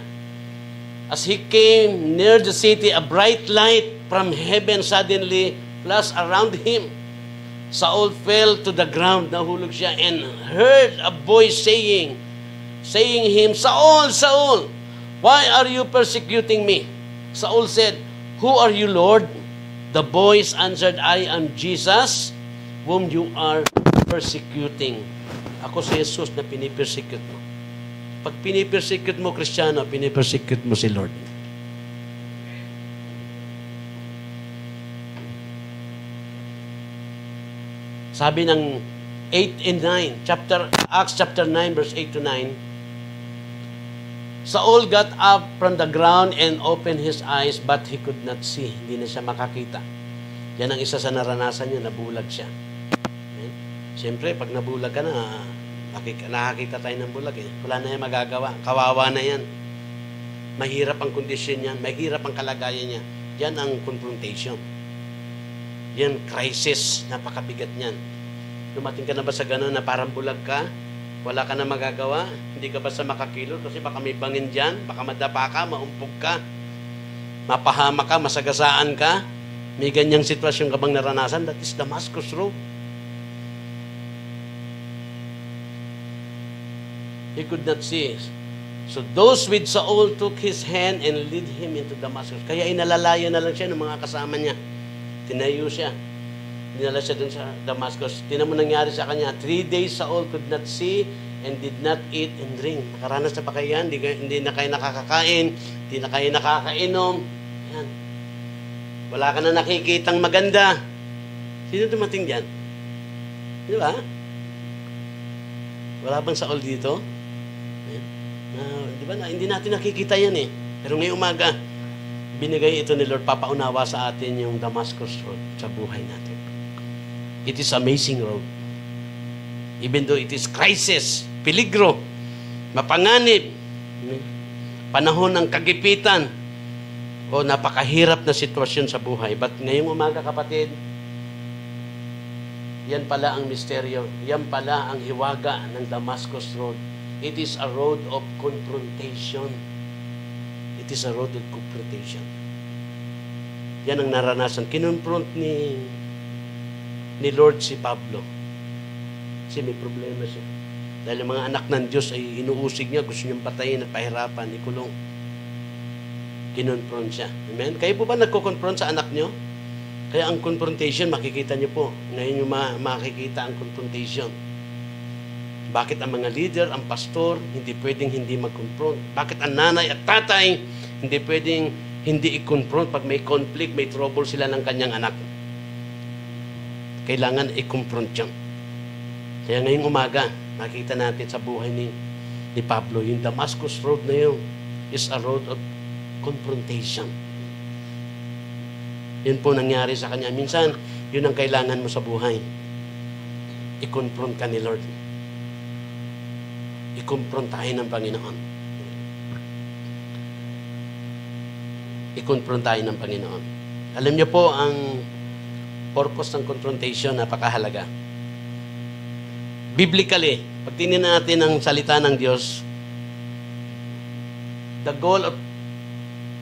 As he came near the city, a bright light from heaven suddenly flashed around him. Saul fell to the ground, nahulog siya, and heard a voice saying him, Saul, Saul, why are you persecuting me? Saul said, who are you, Lord? The voice answered, I am Jesus, whom you are persecuting. Ako si Jesus na pinipersecute mo. Pag pinipersecute mo, Kristiyano, pinipersecute mo si Lord. Sabi ng 8 and 9, Acts chapter 9, verse 8 to 9, Saul got up from the ground and opened his eyes, but he could not see. Hindi na siya makakita. Yan ang isa sa naranasan niya, nabulag siya. Amen? Siyempre, pag nabulag ka na, nakakita tayo ng bulag eh. Wala na yan magagawa. Kawawa na yan. Mahirap ang kondisyon niya. Mahirap ang kalagayan niya. Yan ang confrontation. Yan, crisis. Napakabigat niyan. Dumating ka na ba sa gano'n na parang bulag ka? Wala ka na magagawa? Hindi ka basta makakilot kasi baka may bangin dyan, baka madapa ka, maumpog ka, mapahama ka, masagasaan ka. May ganyang sitwasyon ka bang naranasan? That is Damascus Road. He could not see. So those with Saul took his hand and led him into Damascus. Kaya inalalayo na lang siya ng mga kasama niya. Tinayo siya. Dinala siya dun sa Damascus. Tinan mo nangyari sa kanya. 3 days Saul could not see and did not eat and drink. Nakaranas na pa kayo yan? Hindi na kayo nakakakain. Hindi na kayo nakakainom. Yan. Wala ka na nakikitang maganda. Sino dumating dyan? Di ba? Wala bang Saul dito? Di ba? Hindi natin nakikita yan eh. Pero ngayong umaga, binigay ito ni Lord, papaunawa sa atin yung Damascus Road sa buhay natin. It is amazing road. Even though it is crisis, peligro, mapanganib, panahon ng kagipitan, o napakahirap na sitwasyon sa buhay. But ngayong umaga, kapatid, yan pala ang misteryo. Yan pala ang hiwaga ng Damascus Road. It is a road of confrontation. It is a road of confrontation. Yan ang naranasan. Kinonfront ni Lord si Pablo. Kasi may problema siya. Dahil ang mga anak ng Diyos ay inuusig niya, gusto niyang patayin at pahirapan, ikulong. Kinonfront siya. Amen? Kayo po ba nagko-confront sa anak niyo? Kaya ang confrontation, makikita niyo po. Ngayon yung makikita ang confrontation. Bakit ang mga leader, ang pastor, hindi pwedeng hindi mag-confront? Bakit ang nanay at tatay, hindi pwedeng hindi i-confront pag may conflict, may trouble sila ng kanyang anak? Kailangan i-confront yan. Kaya ngayong umaga, makita natin sa buhay ni Pablo, yung Damascus Road na yun is a road of confrontation. Yun po nangyari sa kanya. Minsan, yun ang kailangan mo sa buhay. I-confront ka ni Lord. ikumprontahin ng Panginoon. Ikumprontahin ng Panginoon. Alam niyo po, ang purpose ng confrontation, napakahalaga. Biblically, pag tingnan natin ang salita ng Diyos, the goal of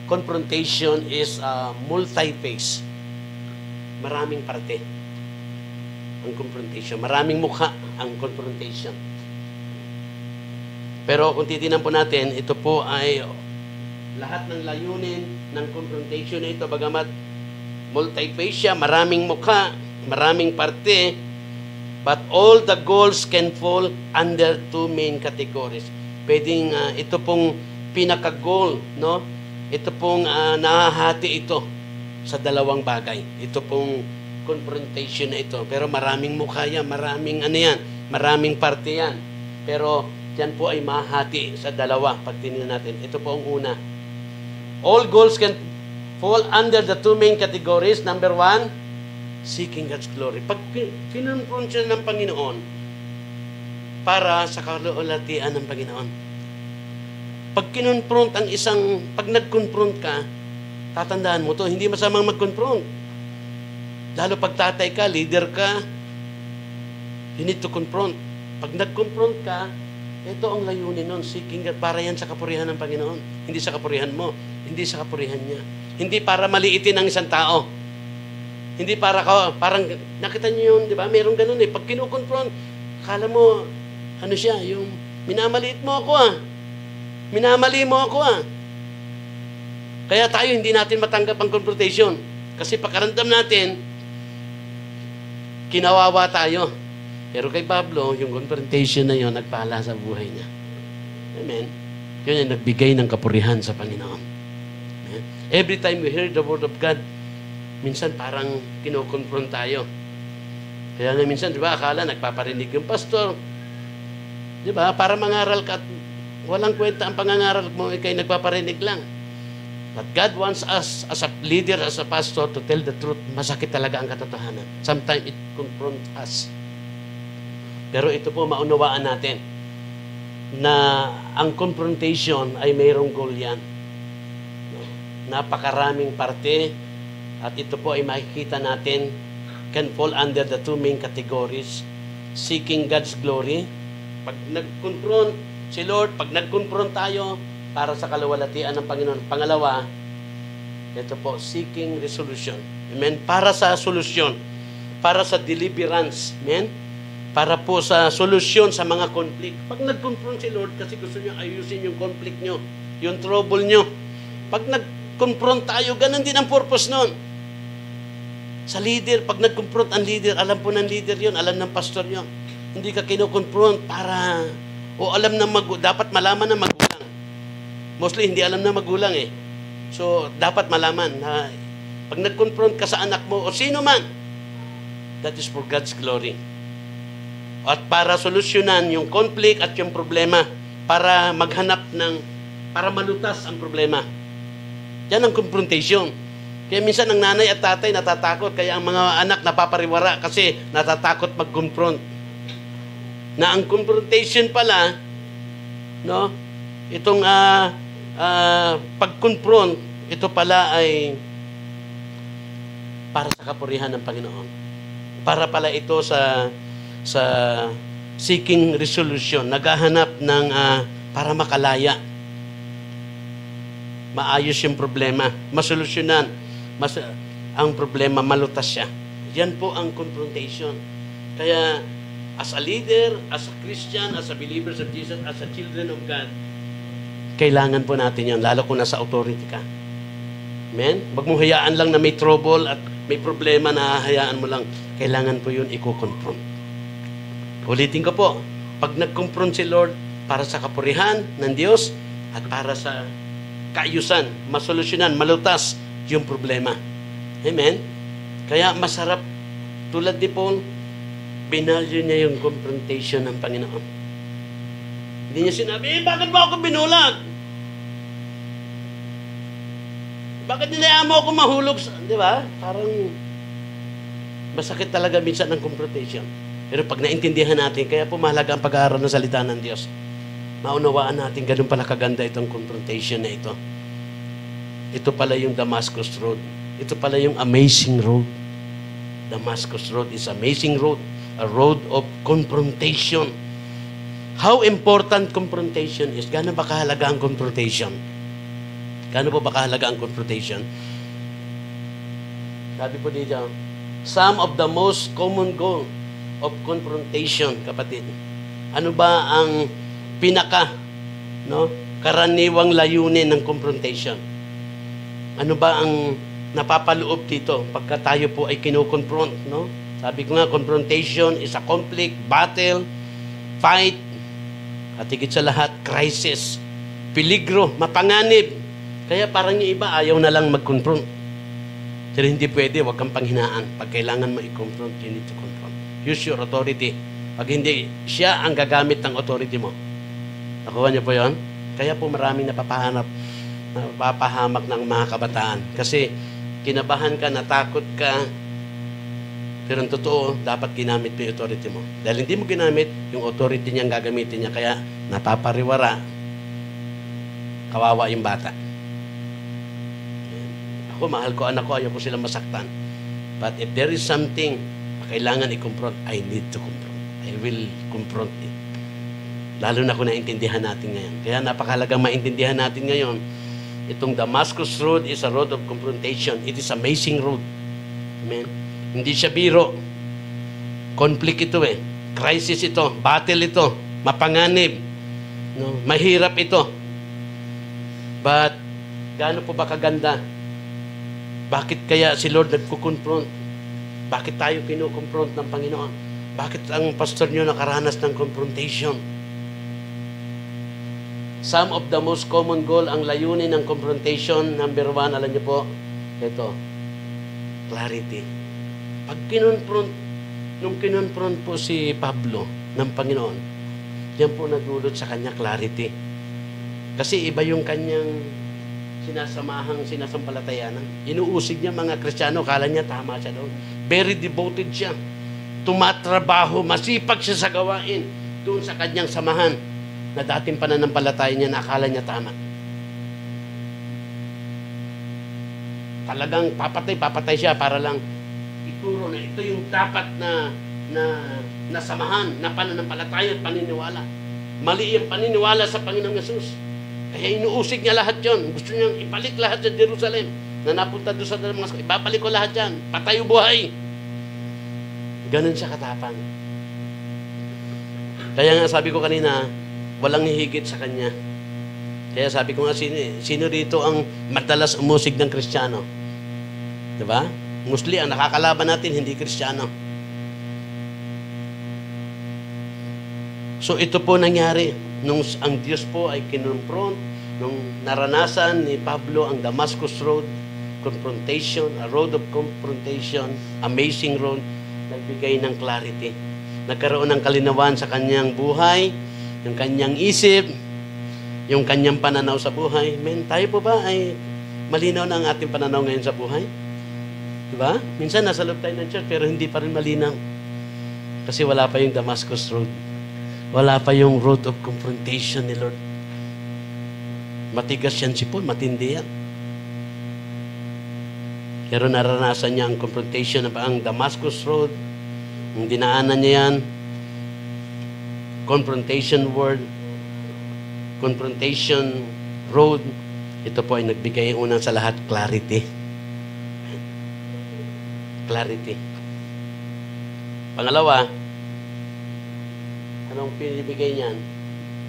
confrontation is multi-phase. Maraming parte ang confrontation. Maraming mukha ang confrontation. Pero kung titingnan po natin, ito po ay lahat ng layunin ng confrontation na ito, bagamat multi-phase siya, maraming mukha, maraming parte, but all the goals can fall under two main categories. Pwedeng ito pong pinaka-goal, no? Ito pong nahahati ito sa dalawang bagay. Ito pong confrontation na ito. Pero maraming mukha yan, maraming maraming parte yan. Pero yan po ay mahati sa dalawa pag tingnan natin. Ito po ang una. All goals can fall under the two main categories. Number one, seeking God's glory. Pag kinonfront siya ng Panginoon para sa kalulatian ng Panginoon. Pag kinonfront ang pag nag-confront ka, tatandaan mo to, hindi masamang mag-confront. Lalo pag tatay ka, leader ka, you need to confront. Pag nag-confront ka, ito ang layunin nun, seeking God, para yan sa kapurihan ng Panginoon. Hindi sa kapurihan mo, hindi sa kapurihan niya. Hindi para maliitin ang isang tao. Hindi para parang, nakita niyo yun, di ba? Meron ganun eh. Pag kinukonfront, akala mo, ano siya, yung, minamaliit mo ako Minamali mo ako Kaya tayo, hindi natin matanggap ang confrontation. Kasi pagkaramdam natin, kinawawa tayo. Pero kay Pablo, yung confrontation na yun, nagpala sa buhay niya. Amen? Yun yung nagbigay ng kapurihan sa Panginoon. Amen? Every time we hear the word of God, minsan parang kinokonfront tayo. Kaya nga minsan, di ba, akala nagpaparinig yung pastor. Di ba, para mangaral ka at walang kwenta ang pangangaral mo, ikay nagpaparinig lang. But God wants us, as a leader, as a pastor, to tell the truth. Masakit talaga ang katotohanan. Sometimes it confronts us. Pero ito po, maunawaan natin na ang confrontation ay mayroong goal yan. Napakaraming parte at ito po ay makikita natin can fall under the two main categories. Seeking God's glory. Pag nag-confront si Lord, pag nag-confront tayo para sa kaluwalhatian ng Panginoon. Pangalawa, ito po, seeking resolution. Amen? Para sa solusyon. Para sa deliverance. Amen? Para po sa solusyon sa mga conflict. Pag nag-confront si Lord, kasi gusto niyo ayusin yung conflict niyo, yung trouble niyo. Pag nag-confront tayo, ganun din ang purpose nun. Sa leader, pag nag-confront ang leader, alam po ng leader yun, alam ng pastor yun. Hindi ka kino-confront para, alam ng dapat malaman ng magulang. Mostly, hindi alam ng magulang eh. So, dapat malaman na pag nag-confront ka sa anak mo o sino man, that is for God's glory. At para solusyonan yung conflict at yung problema, para para malutas ang problema. Yan ang confrontation. Kaya minsan ang nanay at tatay natatakot, kaya ang mga anak napapariwara kasi natatakot mag-confront. Na ang confrontation pala, no, itong pag-confront, ito pala ay para sa kapurihan ng Panginoon. Para pala ito sa seeking resolution, naghahanap ng para makalaya. Maayos yung problema, masolusyonan, ang problema, malutas siya. Yan po ang confrontation. Kaya, as a leader, as a Christian, as a believers of Jesus, as a children of God, kailangan po natin yan, lalo kung nasa authority ka. Amen? Wag mo hayaan lang na may trouble at may problema na hayaan mo lang. Kailangan po yun i-confront. Ulitin ko po, pag nag-confront si Lord para sa kapurihan ng Diyos at para sa kaayusan, masolusyonan, malutas yung problema. Amen? Kaya masarap, tulad ni Paul, binalyo niya yung confrontation ng Panginoon. Hindi niya sinabi, bakit mo ako binulag? Bakit nilayaan mo ako mahulog? Di ba? Parang masakit talaga minsan ng confrontation. Pero pag naintindihan natin, kaya po mahalaga ang pag-aaral ng salita ng Diyos. maunawaan natin ganun pala kaganda itong confrontation na ito. Ito pala yung Damascus Road. Ito pala yung amazing road. Damascus Road is amazing road. A road of confrontation. How important confrontation is? Gaano ba kahalaga ang confrontation? Gaano ba kahalaga ang confrontation? Sabi po dito, some of the most common goal of confrontation, kapatid. Ano ba ang karaniwang layunin ng confrontation? Ano ba ang napapaloob dito pagka tayo po ay kino-confront, no? Sabi ko nga, confrontation is a conflict, battle, fight, at higit sa lahat, crisis, peligro, mapanganib. Kaya parang yung iba, ayaw na lang mag-confront. Pero hindi pwede, huwag kang panghinaan. Pag kailangan mo i-confront, you need to confront. Use your authority. Pag hindi, siya ang gagamit ng authority mo. Nakuha niyo po yun? Kaya po maraming napapahamak ng mga kabataan. Kasi kinabahan ka, natakot ka, pero ang totoo, dapat ginamit mo yung authority mo. Dahil hindi mo ginamit, yung authority niya ang gagamitin niya, kaya napapariwara, kawawa yung bata. Ako, mahal ko anak ko, ayaw ko silang masaktan. But if there is something kailangan i-confront, I need to confront. I will confront it. Lalo na kung naintindihan natin ngayon. Kaya napakahalagang maintindihan natin ngayon, itong Damascus Road is a road of confrontation. It is amazing road. Amen. Hindi siya biro. Conflict ito eh. Crisis ito. Battle ito. Mapanganib. No? Mahirap ito. But, gaano po ba kaganda? Bakit kaya si Lord nagko-confront? Bakit tayo kino-confront ng Panginoon? Bakit ang pastor nyo nakaranas ng confrontation? Some of the most common goal, ang layunin ng confrontation, number 1, alam niyo po, ito, clarity. Pag nung kinonfront po si Pablo ng Panginoon, yan po nagdulot sa kanya clarity. Kasi iba yung kanyang sinasampalatayanan. Inuusig niya mga Kristiyano, kala niya tama siya doon. Very devoted siya. Tumatrabaho, masipag siya sa gawain doon sa kanyang samahan na dating pananampalataya niya na akala niya tama. Talagang papatay siya para lang ituro na ito yung dapat na samahan, na pananampalataya at paniniwala. Mali yung paniniwala sa Panginoong Yesus. Kaya inuusig niya lahat yon. Gusto niyang ibalik lahat sa Jerusalem na napunta doon sa Damascus. Ibabalik ko lahat yan. Patay o buhay. Ganun siya katapang. Kaya nga sabi ko kanina, walang hihigit sa kanya. Kaya sabi ko nga, sino dito ang madalas umusig ng Kristiyano? Diba? Mostly, ang nakakalaban natin, hindi Kristiyano. So, ito po nangyari. Nung ang Diyos po ay kinonfront, nung naranasan ni Pablo ang Damascus Road, confrontation, a road of confrontation, amazing road, nagbigay ng clarity. Nagkaroon ng kalinawan sa kanyang buhay, yung kanyang isip, yung kanyang pananaw sa buhay. Men, tayo po ba ay malinaw na ang ating pananaw ngayon sa buhay? Diba? Minsan nasa loob tayo ng church pero hindi pa rin malinaw. Kasi wala pa yung Damascus Road. Wala pa yung road of confrontation ni Lord. Matigas yan si Paul, matindi yan. Pero naranasan niya ang confrontation ang Damascus Road. Ang dinaanan niya yan, confrontation road. Ito po ay nagbigay unang sa lahat, clarity. Clarity. Pangalawa, anong pinibigay niyan?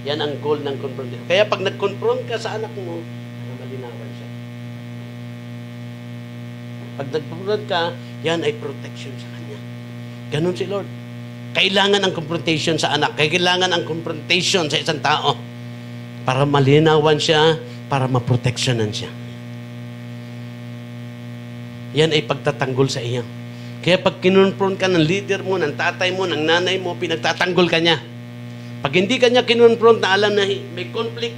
Yan ang goal ng confrontation. Kaya pag nag-confront ka sa anak mo, malinawan siya. Pag nag-confront ka, yan ay protection sa kanya. Ganon si Lord. Kailangan ang confrontation sa anak. Kailangan ang confrontation sa isang tao para malinawan siya, para maproteksyonan siya. Yan ay pagtatanggol sa iyo. Kaya pag kinonfront ka ng leader mo, ng tatay mo, ng nanay mo, pinagtatanggol ka niya. Pag hindi ka niya kinonfront na alam na may conflict,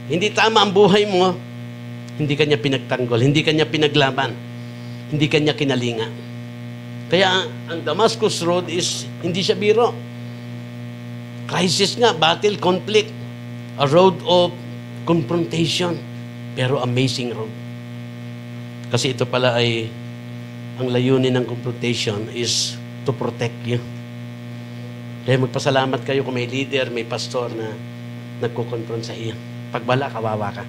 hindi tama ang buhay mo, hindi ka niya pinagtanggol, hindi ka niya pinaglaban, hindi ka niya kinalinga. Kaya ang Damascus Road is hindi siya biro. Crisis nga, battle, conflict. A road of confrontation. Pero amazing road. Kasi ito pala ay, ang layunin ng confrontation is to protect you. Kaya magpasalamat kayo kung may leader, may pastor na nagko-confront sa iyo. Pag wala, kawawa ka.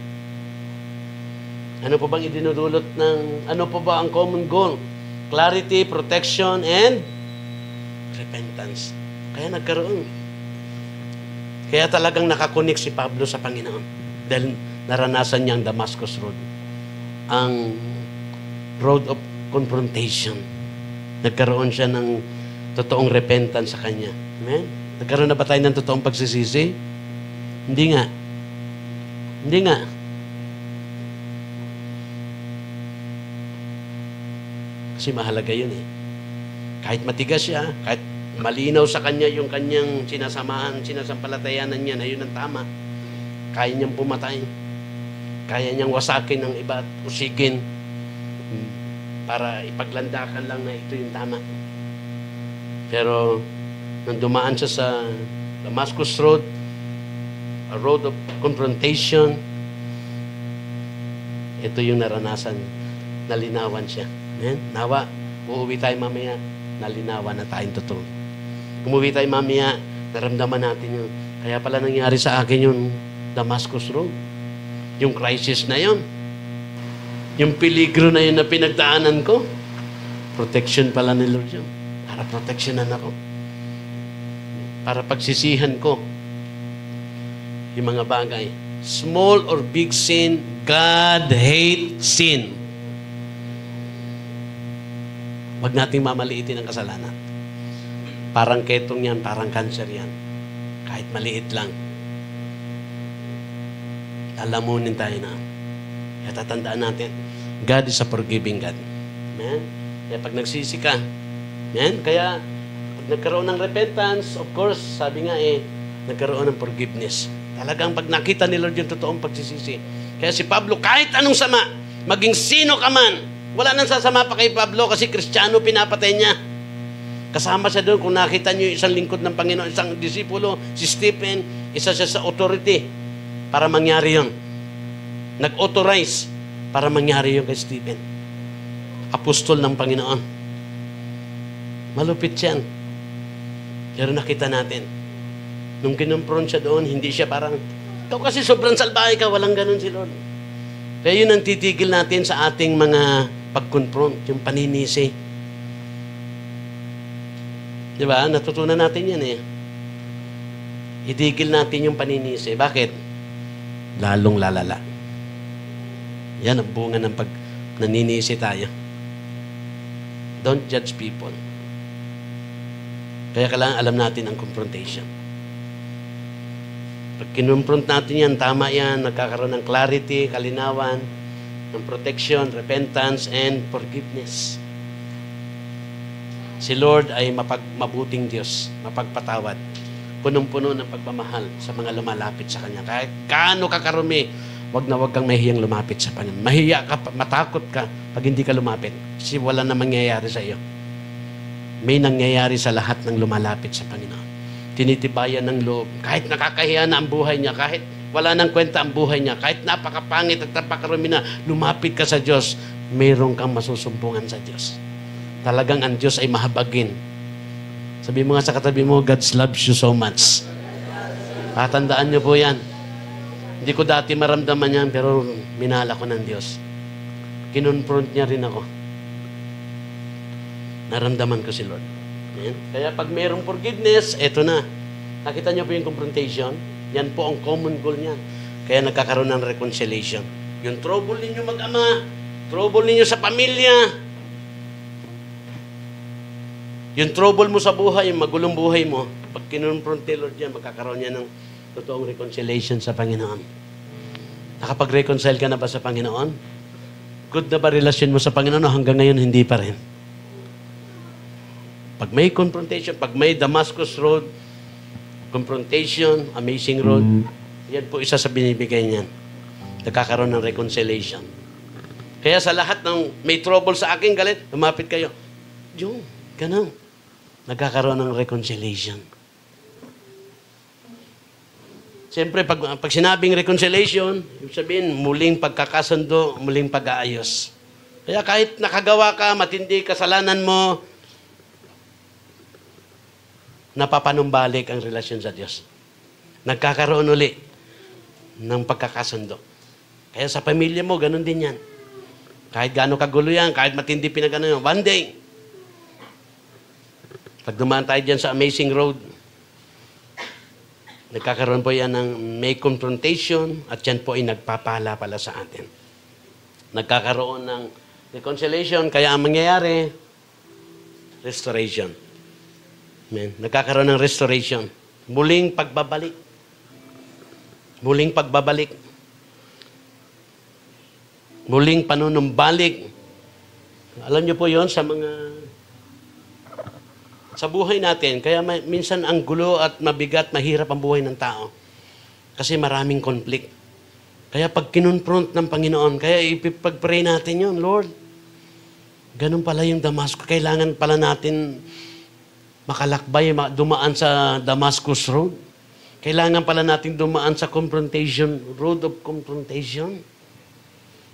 Ano po bang idinudulot ng, ano po ba ang common goal? Clarity, protection, and repentance. Kaya nagkaroon. Kaya talagang nakakunik si Pablo sa Panginoon. Dahil naranasan niya ang Damascus Road. Ang road of confrontation. Nagkaroon siya ng totoong repentance sa kanya. Amen? Nagkaroon na ba tayo ng totoong pagsisisi? Hindi nga. Hindi nga. Kasi mahalaga yun eh. Kahit matigas siya, kahit malinaw sa kanya yung kanyang sinasamahan, sinasampalatayanan niya na yun ang tama, kaya niyang pumatay. Kaya niyang wasakin ng iba at usigin para ipaglandakan lang na ito yung tama. Pero nang dumaan siya sa Damascus Road, a road of confrontation, ito yung naranasan. Nalinawan siya. Amen? Nawa, uuwi tayo mamaya, nalinawan na tayong totoo. Umuwi tayo mamaya, naramdaman natin yun. Kaya pala nangyari sa akin yung Damascus Road. Yung crisis na yun. Yung peligro na yun na pinagdaanan ko. Protection pala ni Lord yun. Para protectionan ako. Para pagsisihan ko yung mga bagay. Small or big sin, God hates sin. Huwag nating mamaliitin ang kasalanan. Parang ketong yan, parang cancer yan. Kahit maliit lang. Lalamunin tayo na. Kaya tatandaan natin, God is a forgiving God. Amen? Kaya pag nagsisi ka, amen? Kaya pag nagkaroon ng repentance, of course, sabi nga nagkaroon ng forgiveness. Talagang pag nakita ni Lord yung totoong pagsisisi. Kaya si Pablo, kahit anong sama, maging sino ka man, wala nang sasama pa kay Pablo kasi Kristiyano pinapatay niya. Kasama siya doon kung nakita niyo isang lingkod ng Panginoon, isang disipulo, si Stephen, isa siya sa authority para mangyari yon. Nag-authorize para mangyari yon kay Stephen. Apostol ng Panginoon. Malupit yan. Pero nakita natin, nung kinumpron siya doon, hindi siya parang, ikaw kasi sobrang salbahe ka, walang ganun si Lord. Kaya yun ang titigil natin sa ating mga pag-confront, yung paninisi. Di ba? Natutunan natin yan eh. Itigil natin yung paninisi. Bakit? Lalong lalala. Yan ang bunga ng pag naninisi tayo. Don't judge people. Kaya kailangan alam natin ang confrontation. Pag kinumpront natin yan, tama yan, nagkakaroon ng clarity, kalinawan, ng protection, repentance, and forgiveness. Si Lord ay mabuting Diyos, mapagpatawad, punong-puno ng pagmamahal sa mga lumalapit sa Kanya. Kahit gaano ka karumi, wag kang mahihiyang lumapit sa Panginoon. Mahiya ka, matakot ka pag hindi ka lumapit. Kasi wala na mangyayari sa iyo. May nangyayari sa lahat ng lumalapit sa Panginoon. Tinitibayan ng loob. Kahit nakakahiya na ang buhay niya, kahit wala nang kwenta ang buhay niya, kahit napakapangit at napakarumi na, lumapit ka sa Diyos, mayroon kang masusumbungan sa Diyos. Talagang ang Diyos ay mahabagin. Sabi mo nga sa katabi mo, God loves you so much. Tatandaan niyo po yan. Hindi ko dati maramdaman yan, pero minahal ako ng Diyos. Kinonfront niya rin ako. Naramdaman ko si Lord. Ayan. Kaya pag mayroong forgiveness, eto na. Nakita niyo po yung confrontation? Yan po ang common goal niyan. Kaya nagkakaroon ng reconciliation. Yung trouble ninyo mag-ama, trouble ninyo sa pamilya, yung trouble mo sa buhay, yung magulong buhay mo, pag kinonfront ni Lord yan, magkakaroon niya ng totoong reconciliation sa Panginoon. Nakapag-reconcile ka na ba sa Panginoon? Good na ba relasyon mo sa Panginoon o hanggang ngayon hindi pa rin? Pag may confrontation, pag may Damascus Road, confrontation, amazing road, yan po isa sa binibigay niyan. Nagkakaroon ng reconciliation. Kaya sa lahat ng may trouble sa akin, galit, lumapit kayo. Yung, ganun. Nagkakaroon ng reconciliation. Siyempre, pag sinabing reconciliation, ibig sabihin, muling pagkakasundo, muling pag-aayos. Kaya kahit nakagawa ka, matindi kasalanan mo, napapanumbalik ang relasyon sa Diyos. Nagkakaroon uli ng pagkakasundo. Kaya sa pamilya mo, ganun din yan. Kahit gaano kagulo yan, kahit matindi pinagano yan, one day, pag dumaan tayo dyan sa Amazing Road, nagkakaroon po yan ng may confrontation at yan po ay nagpapala pala sa atin. Nagkakaroon ng reconciliation, kaya ang mangyayari, restoration. Amen. Nagkakaroon ng restoration. Muling pagbabalik. Muling pagbabalik. Muling panunumbalik. Alam niyo po yon sa buhay natin. Kaya minsan ang gulo at mabigat, mahirap ang buhay ng tao. Kasi maraming conflict. Kaya pag kinonfront ng Panginoon, kaya ipag-pray natin yun, Lord. Ganun pala yung Damascus. Kailangan pala natin makalakbay, dumaan sa Damascus Road. Kailangan pala natin dumaan sa confrontation, road of confrontation.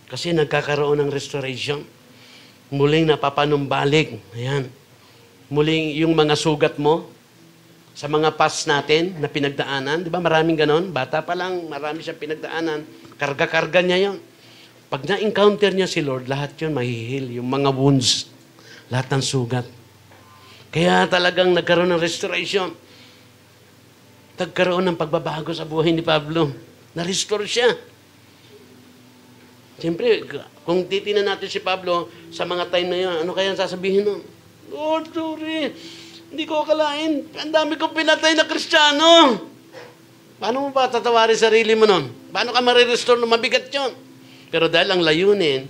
Kasi nagkakaroon ng restoration. Muling napapanumbalik. Ayan. Muling yung mga sugat mo sa mga past natin na pinagdaanan. Di ba maraming ganon? Bata pa lang, marami siyang pinagdaanan. Karga-karga niya yon. Pag na-encounter niya si Lord, lahat yun mahihil. Yung mga wounds, lahat ng sugat. Kaya talagang nagkaroon ng restoration. Nagkaroon ng pagbabago sa buhay ni Pablo. Na-restore siya. Siyempre, kung titinan natin si Pablo sa mga time na yun, ano kaya sasabihin nun? Lord, sorry. Hindi ko akalain. Ang dami kong pinatay na Kristiyano. Paano mo ba tatawarin sarili mo nun? Paano ka marirestore na mabigat yun? Pero dahil ang layunin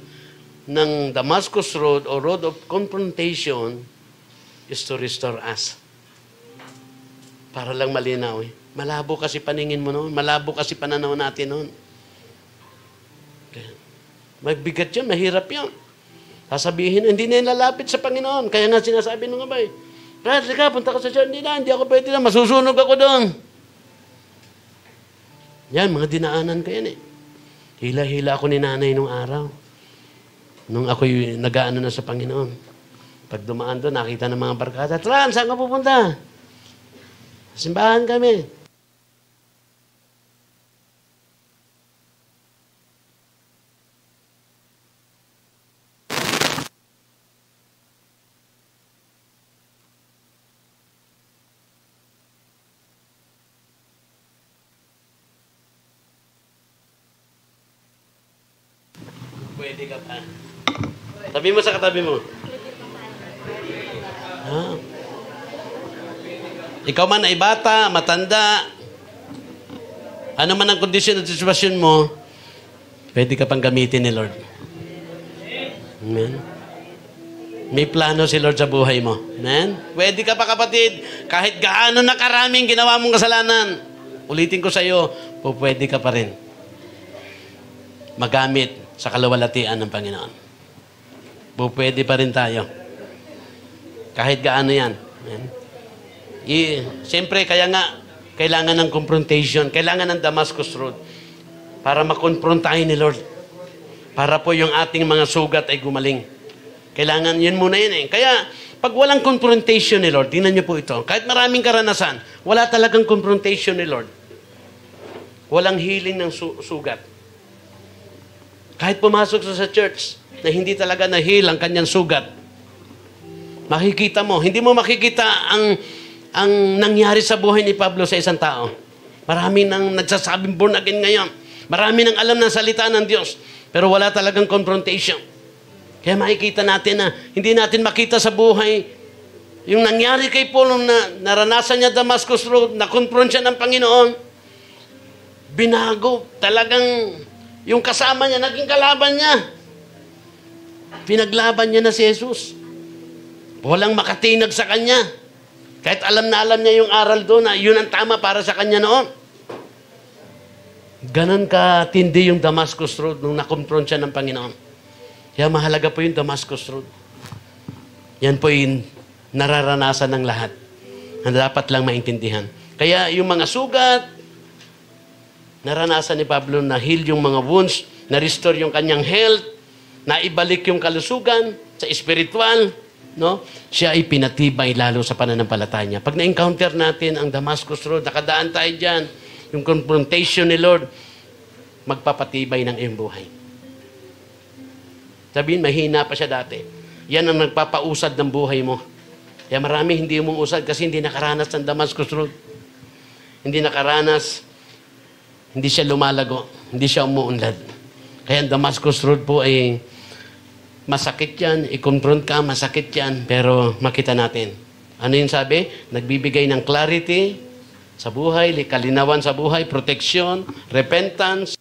ng Damascus Road o Road of Confrontation is to restore us. Para lang malinaw eh. Malabo kasi paningin mo noon. Malabo kasi pananaw natin noon. Mabigat yun, mahirap yun. Sasabihin, hindi na lalapit sa Panginoon. Kaya nga sinasabi nung abay, Brad, ka, punta ka sa church. Hindi ako pwede na, masusunog ako doon. Yan, mga dinaanan ko yan eh. Hila-hila ako ni nanay nung araw. Nung ako'y nag-aano na sa Panginoon. Pag dumaan doon, nakita ng mga barkada, Tran, saan ka pupunta? Simbahan kami. Pwede ka pa. Tabi mo sa katabi mo. Ah. Ikaw man ay bata, matanda, ano man ang kondisyon at sitwasyon mo, pwede ka pang gamitin ni Lord. Amen. May plano si Lord sa buhay mo. Amen. Pwede ka pa kapatid, kahit gaano na karaming ginawa mong kasalanan, ulitin ko sa iyo, pwede ka pa rin magamit sa kalawalatian ng Panginoon. Pwede pa rin tayo. Kahit gaano yan. Siyempre, kaya nga, kailangan ng confrontation, kailangan ng Damascus Road para makonfront tayo ni Lord. Para po yung ating mga sugat ay gumaling. Kailangan, yun muna yun eh. Kaya, pag walang confrontation ni Lord, tingnan niyo po ito, kahit maraming karanasan, wala talagang confrontation ni Lord. Walang healing ng sugat. Kahit pumasok sa church na hindi talaga na-heal ang kanyang sugat, makikita mo, hindi mo makikita ang nangyari sa buhay ni Pablo sa isang tao. Marami nang nagsasabing born again ngayon. Marami nang alam ng salita ng Diyos. Pero wala talagang confrontation. Kaya makikita natin na hindi natin makita sa buhay yung nangyari kay Paul na naranasan niya Damascus Road, na-confront siya ng Panginoon, binago, talagang yung kasama niya, naging kalaban niya. Pinaglaban niya na si Jesus. Walang makatinag sa kanya. Kahit alam na alam niya yung aral doon na yun ang tama para sa kanya noon. Ganon katindi yung Damascus Road nung nakonfront siya ng Panginoon. Kaya mahalaga po yung Damascus Road. Yan po yung nararanasan ng lahat. Na dapat lang maintindihan. Kaya yung mga sugat, Naranasan ni Pablo na heal yung mga wounds, na-restore yung kanyang health, na ibalik yung kalusugan sa spiritual, no? Siya ay pinatibay lalo sa pananampalataya niya. Pag na-encounter natin ang Damascus Road, nakadaan tayo dyan, yung confrontation ni Lord, magpapatibay ng iyong buhay. Sabihin, mahina pa siya dati. Yan ang nagpapausad ng buhay mo. Kaya marami hindi mo usad kasi hindi nakaranas ng Damascus Road. Hindi nakaranas, hindi siya lumalago, hindi siya umuunlad. Kaya ang Damascus Road po ay masakit yan, i-confront ka, masakit yan, pero makita natin. Ano yung sabi? Nagbibigay ng clarity sa buhay, kalinawan sa buhay, protection, repentance.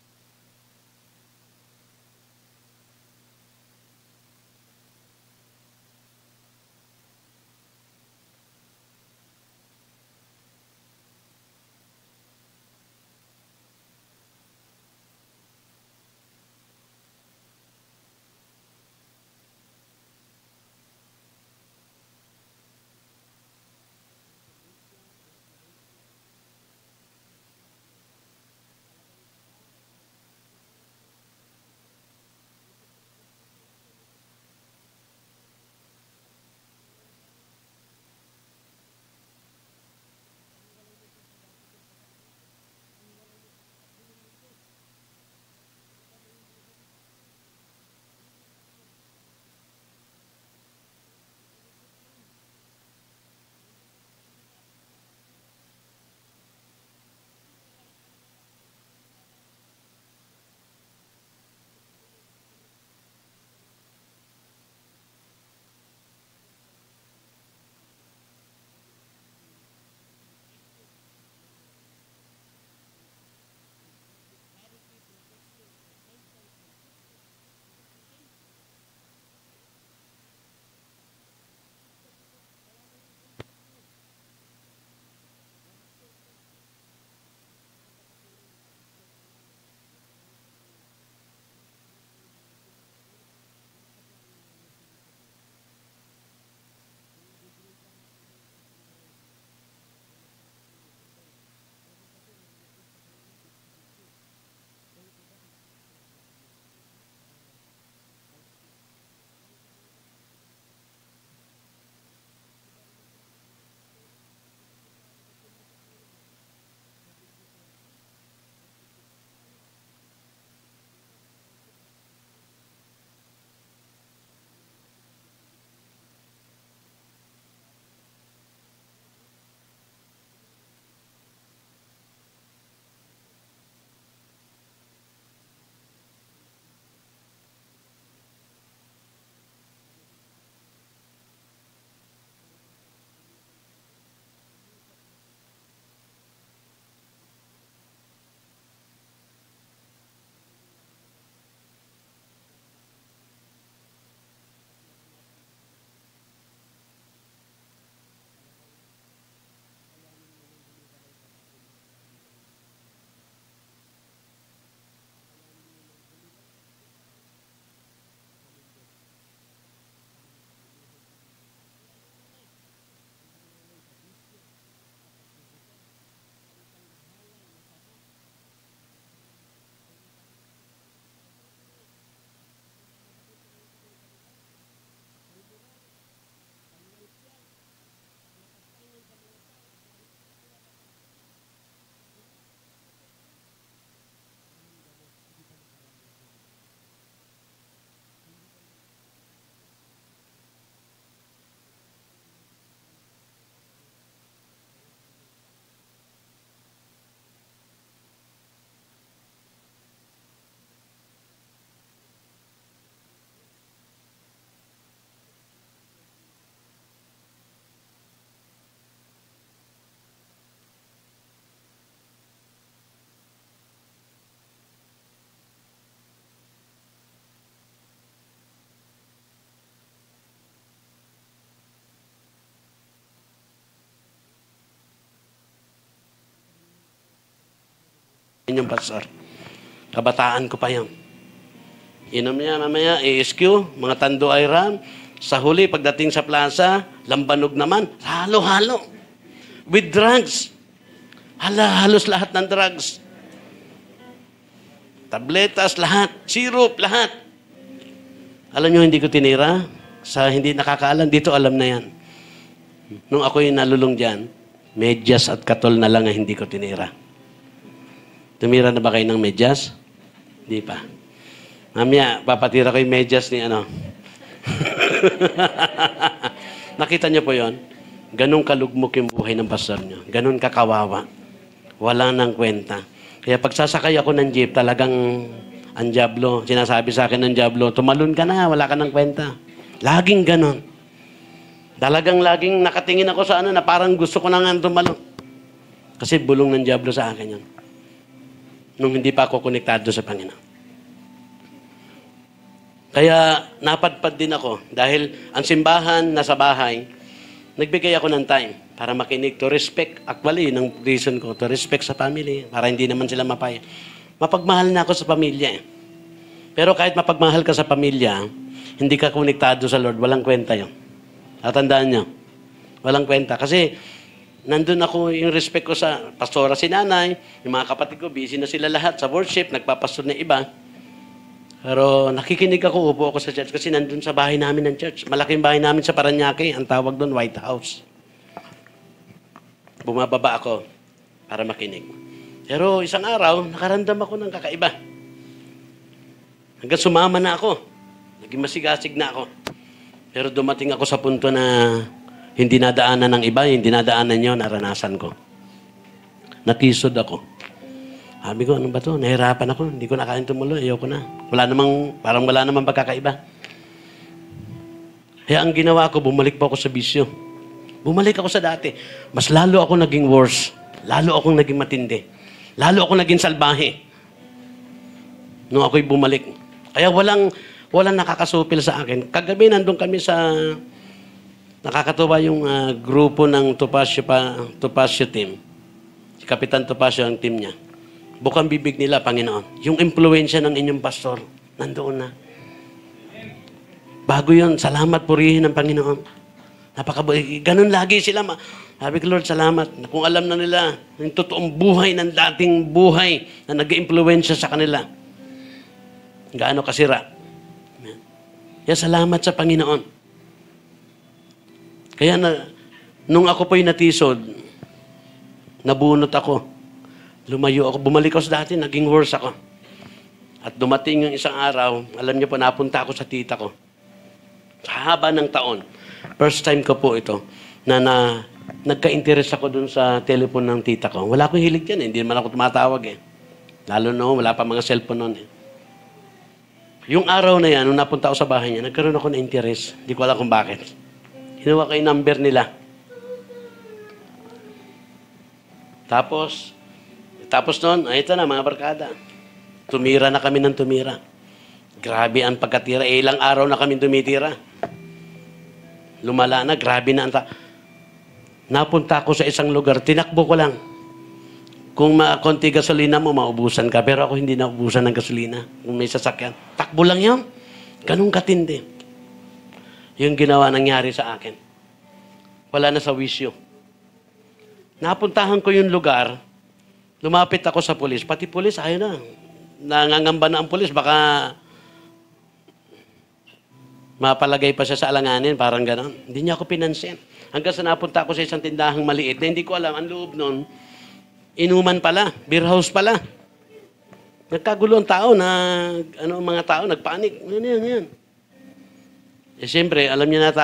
Yung pastor. Kabataan ko pa yan. Inom niya mamaya, ASQ, mga tando ay ram. Sa huli, pagdating sa plaza, lambanog naman. Halo-halo. With drugs. Halos lahat ng drugs. tabletas, lahat. Syrup, lahat. Alam nyo, hindi ko tinira. Sa hindi nakakaalam, dito alam na yan. Nung ako'y nalulong dyan, medyas at katol na lang ang hindi ko tinira. Tumira na ba kayo ng medyas? Hindi pa. Mamaya, papatira ko yung medyas ni ano. Nakita niyo po yon? Ganun kalugmok yung buhay ng pastor niyo. Ganun kakawawa. Wala nang kwenta. Kaya pag sasakay ako ng jeep, talagang ang diablo, sinasabi sa akin ng diablo, tumalon ka na, wala ka ng kwenta. Laging ganun. Talagang laging nakatingin ako sa ano na parang gusto ko na nga tumalon. Kasi bulong ng diablo sa akin yun. Nung hindi pa ako konektado sa Panginoon. Kaya napadpad din ako dahil ang simbahan nasa bahay, nagbigay ako ng time para makinig to respect. Actually, yun ang reason ko, to respect sa family para hindi naman sila mapaya. Mapagmahal na ako sa pamilya eh. Pero kahit mapagmahal ka sa pamilya, hindi ka konektado sa Lord, walang kwenta yun. Tatandaan nyo, walang kwenta. Kasi nandun ako yung respect ko sa pastora si nanay, yung mga kapatid ko, busy na sila lahat sa worship, nagpapastor na iba. Pero nakikinig ako, upo ako sa church kasi nandun sa bahay namin ng church. Malaking bahay namin sa Parañaque, ang tawag doon, White House. Bumababa ako para makinig. Pero isang araw, nakaramdam ako ng kakaiba. Hanggang sumama na ako. Naging masigasig na ako. Pero dumating ako sa punto na hindi nadaanan ng iba, hindi nadaanan nyo, naranasan ko. Nakisod ako. Sabi ko, ano ba to? Nahirapan ako. Hindi ko na kayang tumuloy. Ayoko na. Parang wala namang pagkakaiba. Kaya ang ginawa ko, bumalik po ako sa bisyo. Bumalik ako sa dati. Mas lalo ako naging worse. Lalo akong naging matindi. Lalo ako naging salbahe. Nung ako'y bumalik. Kaya walang nakakasupil sa akin. Kagabi nandun kami sa nakakatuwa yung grupo ng Topacio team. Si Kapitan Topacio ang team niya. Bukang bibig nila, Panginoon. Yung impluensya ng inyong pastor, nandoon na. Bago yun, salamat purihin ng Panginoon. Ganun lagi sila. Sabi ko, Lord, salamat. Kung alam na nila, yung totoong buhay ng dating buhay na nag-impluensya sa kanila. Gaano kasira. Kaya salamat sa Panginoon. Kaya nung ako po'y natisod, nabunot ako. Lumayo ako. Bumalik ako sa dati, naging worse ako. At dumating yung isang araw, alam niyo po, napunta ako sa tita ko. Sa haba ng taon. First time ko po ito, na nagka-interest ako dun sa telephone ng tita ko. Wala akong hilig yan eh. Hindi naman ako tumatawag eh. Lalo no, wala pa mga cellphone noon eh. Yung araw na yan, nung napunta ako sa bahay niya, nagkaroon ako ng interest. Hindi ko alam kung bakit. Hinuha ko yung number nila. Tapos noon, ito na mga barkada. Tumira na kami ng tumira. Grabe ang pagkatira. Ilang araw na kami tumitira. Lumala na, grabe na. Napunta ako sa isang lugar, tinakbo ko lang. Kung konti gasolina mo, maubusan ka. Pero ako hindi naubusan ng gasolina. Kung may sasakyan. Takbo lang yun. Ganun katindi. Yung ginawa nangyari sa akin. Wala na sa wisyo. Napuntahan ko yung lugar, lumapit ako sa pulis. Pati pulis, ayaw na. Nangangamba na ang pulis. Baka mapalagay pa siya sa alanganin. Parang gano'n. Hindi niya ako pinansin. Hanggang sa napunta ako sa isang tindahang maliit na hindi ko alam. Ang loob nun, inuman pala. Beer house pala. Nagkagulo ang tao na, mga tao, nagpanik. Yan. Eh, siyempre, alam niya na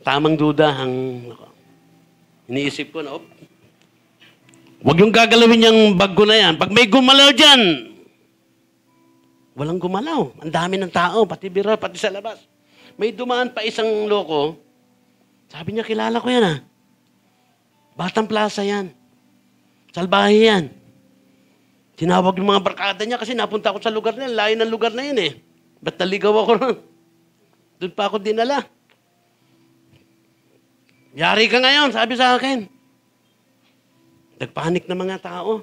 tamang duda iniisip ko na, huwag yung gagalawin yung bag ko na yan. Pag may gumalaw dyan, walang gumalaw. Ang dami ng tao, pati bira, pati sa labas. May dumaan pa isang loko. Sabi niya, kilala ko yan Batang Plaza yan. Salbahe yan. Tinawag yung mga barkada niya kasi napunta ako sa lugar na yan. Layo ng lugar na yun eh. Ba't naligaw ako ron? Doon pa ako dinala. Yari ka ngayon, sabi sa akin. Nagpanik na mga tao.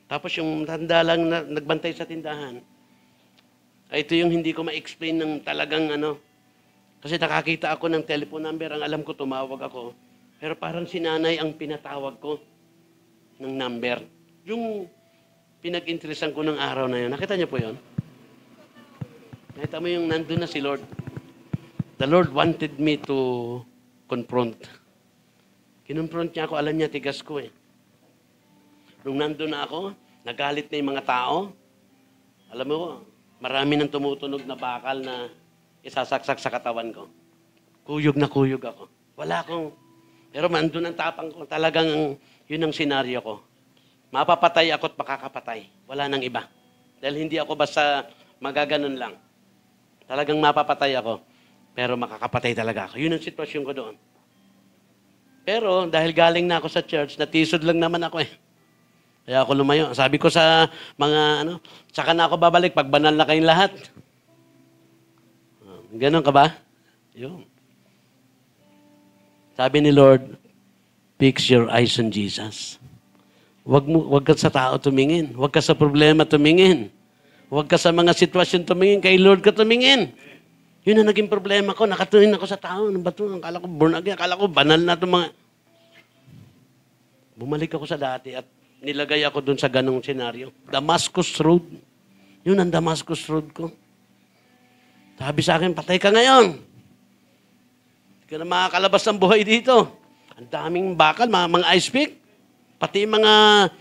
Tapos yung tanda lang na nagbantay sa tindahan. Ito yung hindi ko ma-explain ng talagang Kasi nakakita ako ng telephone number. Ang alam ko, tumawag ako. Pero parang si nanay ang pinatawag ko ng number. Yung pinag-interesan ko ng araw na yun. Nakita niyo po yun? Nakita mo yung nandun na si Lord. The Lord wanted me to confront. Kinonfront niya ako, alam niya, tigas ko eh. Nung nandun na ako, nagalit na yung mga tao. Alam mo, marami nang tumutunog na bakal na isasaksak sa katawan ko. Kuyog na kuyog ako. Wala akong, pero nandun ang tapang ko. Talagang yun ang senaryo ko. Mapapatay ako at makakapatay. Wala nang iba. Dahil hindi ako basta magaganon lang. Talagang mapapatay ako. Pero makakapatay talaga ako. Yun ang sitwasyon ko doon. Pero dahil galing na ako sa church, natisod lang naman ako eh. Kaya ako lumayo. Sabi ko sa mga saka na ako babalik pag banal na kayong lahat. Ganon ka ba? Yun. Sabi ni Lord, fix your eyes on Jesus. Wag ka sa tao tumingin. Wag ka sa problema tumingin. Wag ka sa mga sitwasyon tumingin. Kay Lord ka tumingin. Yun ang naging problema ko. Nakatingin ako sa tao. Ano ba ito? Akala ko born again. Akala ko banal na ito mga... Bumalik ako sa dati at nilagay ako dun sa ganong senaryo. Damascus Road. Yun ang Damascus Road ko. Sabi sa akin, patay ka ngayon. Hindi ka na makakalabas ng buhay dito. Ang daming bakal, mga ice pick. Pati mga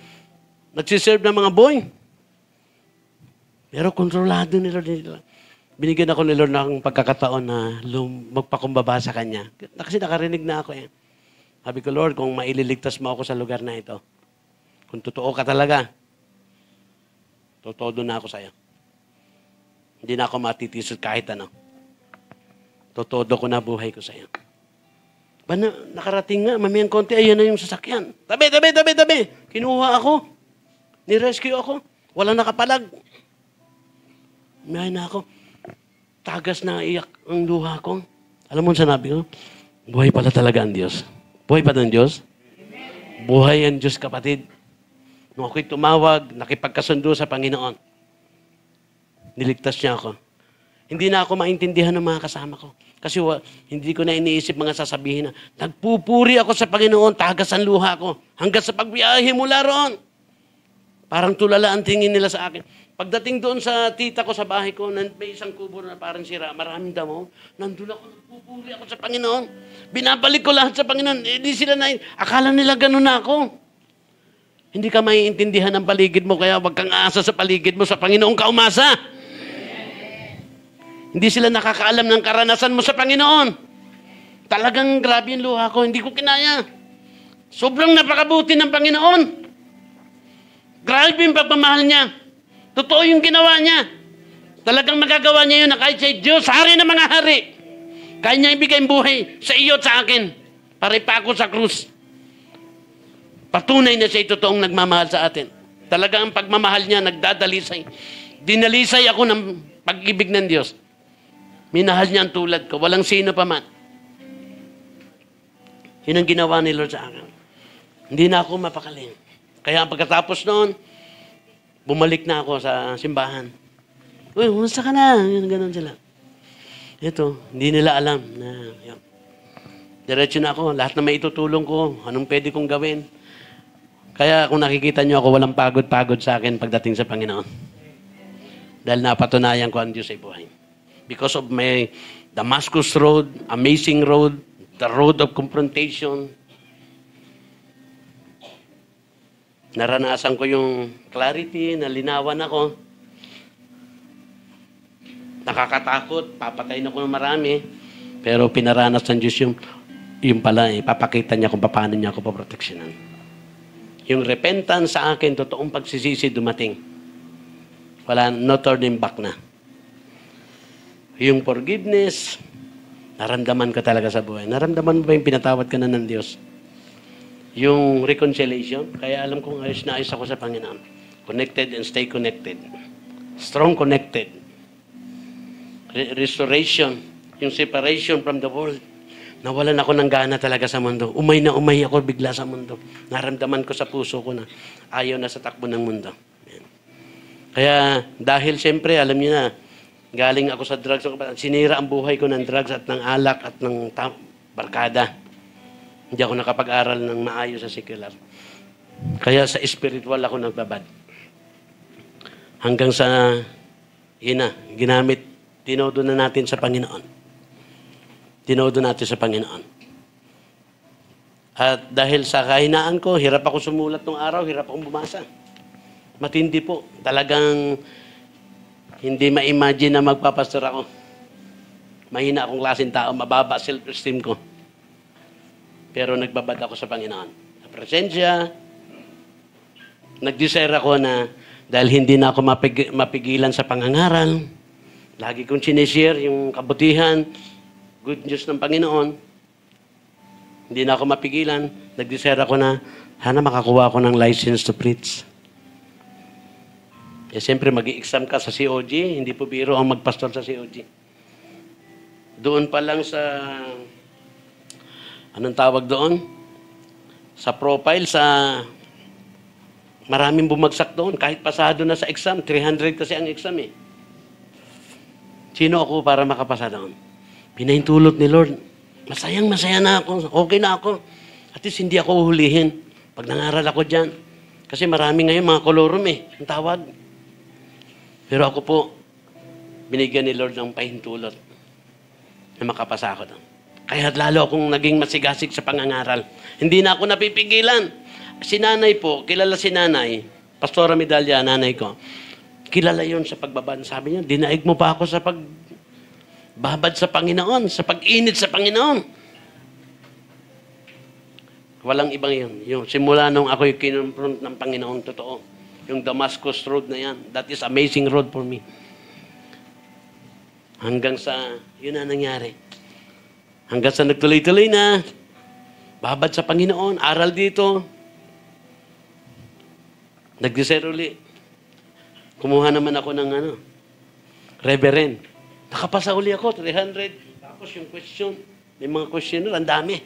nagsiserve ng mga boy. Pero kontrolado ni Lord nila. Binigyan ako ni Lord ng pagkakataon na magpakumbaba sa Kanya. Kasi nakarinig na ako eh. Sabi ko, Lord, kung maililigtas mo ako sa lugar na ito, kung totoo ka talaga, totoo na ako sa'yo. Hindi na ako matitisod kahit ano. Totoo ko na buhay ko sa'yo. Ba nakarating nga, mamayang konti, ayan na yung sasakyan. Tabi! Kinuha ako. Nirescue ako. Walang nakapalag. May na ako. Tagas na iyak ang luha ko. Alam mo sinabi ko? Buhay pala talaga ang Diyos. Buhay pa ng Diyos? Buhay ang Diyos, kapatid. Nung ako'y tumawag, nakipagkasundo sa Panginoon. Niligtas niya ako. Hindi na ako maintindihan ng mga kasama ko. Kasi hindi ko na iniisip mga sasabihin na, nagpupuri ako sa Panginoon, tagas ang luha ko. Hanggang sa pagbiyahe mula roon. Parang tulala ang tingin nila sa akin. Pagdating doon sa tita ko sa bahay ko, may isang kubo na parang sira, maraming damo. Nandun ako, nagpupuri ako sa Panginoon. Binabalik ko lahat sa Panginoon. Hindi sila akala nila ganun na ako. Hindi ka maiintindihan ng paligid mo, kaya wag kang aasa sa paligid mo, sa Panginoon ka umasa. Hindi sila nakakaalam ng karanasan mo sa Panginoon. Talagang grabe yung luha ko, hindi ko kinaya. Sobrang napakabuti ng Panginoon. Grabe yung pagmamahal niya. Totoo yung ginawa niya. Talagang magagawa niya yun na kahit siya Diyos, hari ng mga hari. Kaya niya ibigay ang buhay sa iyo at sa akin. Para ipako sa krus. Patunay na siya totoong nagmamahal sa atin. Talagang ang pagmamahal niya nagdadalisay. Dinalisay ako ng pag-ibig ng Diyos. Minahal niya ang tulad ko. Walang sino pa man. Yun ang ginawa ni Lord sa akin. Hindi na ako mapakaling. Kaya pagkatapos noon, bumalik na ako sa simbahan. Uy, kumusta ka na? Ganon sila. Ito, hindi nila alam na yun. Diretso na ako. Lahat na may itutulong ko. Anong pwede kong gawin? Kaya kung nakikita niyo ako, walang pagod-pagod sa akin pagdating sa Panginoon. Dahil napatunayan ko ang Diyos ay buhay. Because of my Damascus Road, amazing road, the road of confrontation, naranasan ko yung clarity, nalinawan ako. Nakakatakot, papatay na ko ng marami. Pero pinaranas ng Diyos yung pala, papakita niya kung paano niya ako paproteksyonan. Yung repentance sa akin, totoong pagsisisi dumating. Wala, no turning back na. Yung forgiveness, naramdaman ko talaga sa buhay. Naramdaman mo ba yung pinatawad ka na ng Diyos? Yung reconciliation, kaya alam kong ayos na ayos ako sa Panginoon. Connected and stay connected. Strong connected. Restoration, yung separation from the world. Nawalan ako ng gana talaga sa mundo. Umay na umay ako bigla sa mundo. Naramdaman ko sa puso ko na ayaw na sa takbo ng mundo. Kaya dahil siyempre, alam niyo na, galing ako sa drugs. Sinira ang buhay ko ng drugs at ng alak at ng barkada. Hindi ako nakapag-aral ng maayos sa secular. Kaya sa spiritual ako nagbabad. Hanggang sa, ginamit, tinodo na natin sa Panginoon. Tinodo natin sa Panginoon. At dahil sa kahinaan ko, hirap ako sumulat nung araw, hirap akong bumasa. Matindi po. Talagang hindi ma-imagine na magpapastor ako. Mahina akong klaseng tao, mababa self-esteem ko. Pero nagbabad ako sa Panginoon. Sa presensya, nag-desire ako na dahil hindi na ako mapigilan sa pangangaral, lagi kong sinishare yung kabutihan, good news ng Panginoon, hindi na ako mapigilan, nag-desire ako na, sana makakuha ako ng license to preach. Eh, siyempre, mag-i-exam ka sa COG, hindi po biro ang magpastor sa COG. Doon pa lang sa, anong tawag doon? Sa profile, sa maraming bumagsak doon. Kahit pasado na sa exam, 300 kasi ang exam eh. Sino ako para makapasa doon? Pinahintulot ni Lord. Masaya na ako. Okay na ako. At least hindi ako hulihin pag nangaral ako dyan. Kasi marami ngayon mga kolorum eh. Ang tawag. Pero ako po, binigyan ni Lord ng pahintulot na makapasa ako doon. Kaya lalo akong naging masigasig sa pangangaral. Hindi na ako napipigilan. Si nanay po, kilala si nanay, Pastora Medalya, nanay ko. Kilala yon sa pagbabad. Sabi niya, dinaig mo pa ako sa pagbabad sa Panginoon, sa pag-init sa Panginoon. Walang ibang yun. Yung simula nung ako yung kinonfront ng Panginoon, totoo. Yung Damascus Road na yan. That is amazing road for me. Hanggang sa, yun na nangyari. Hanggang sa nagtuloy-tuloy na, babad sa Panginoon, aral dito. Nag-desire uli. Kumuha naman ako ng reverend. Nakapasa uli ako, 300. Tapos yung question, may mga questioner, ang dami.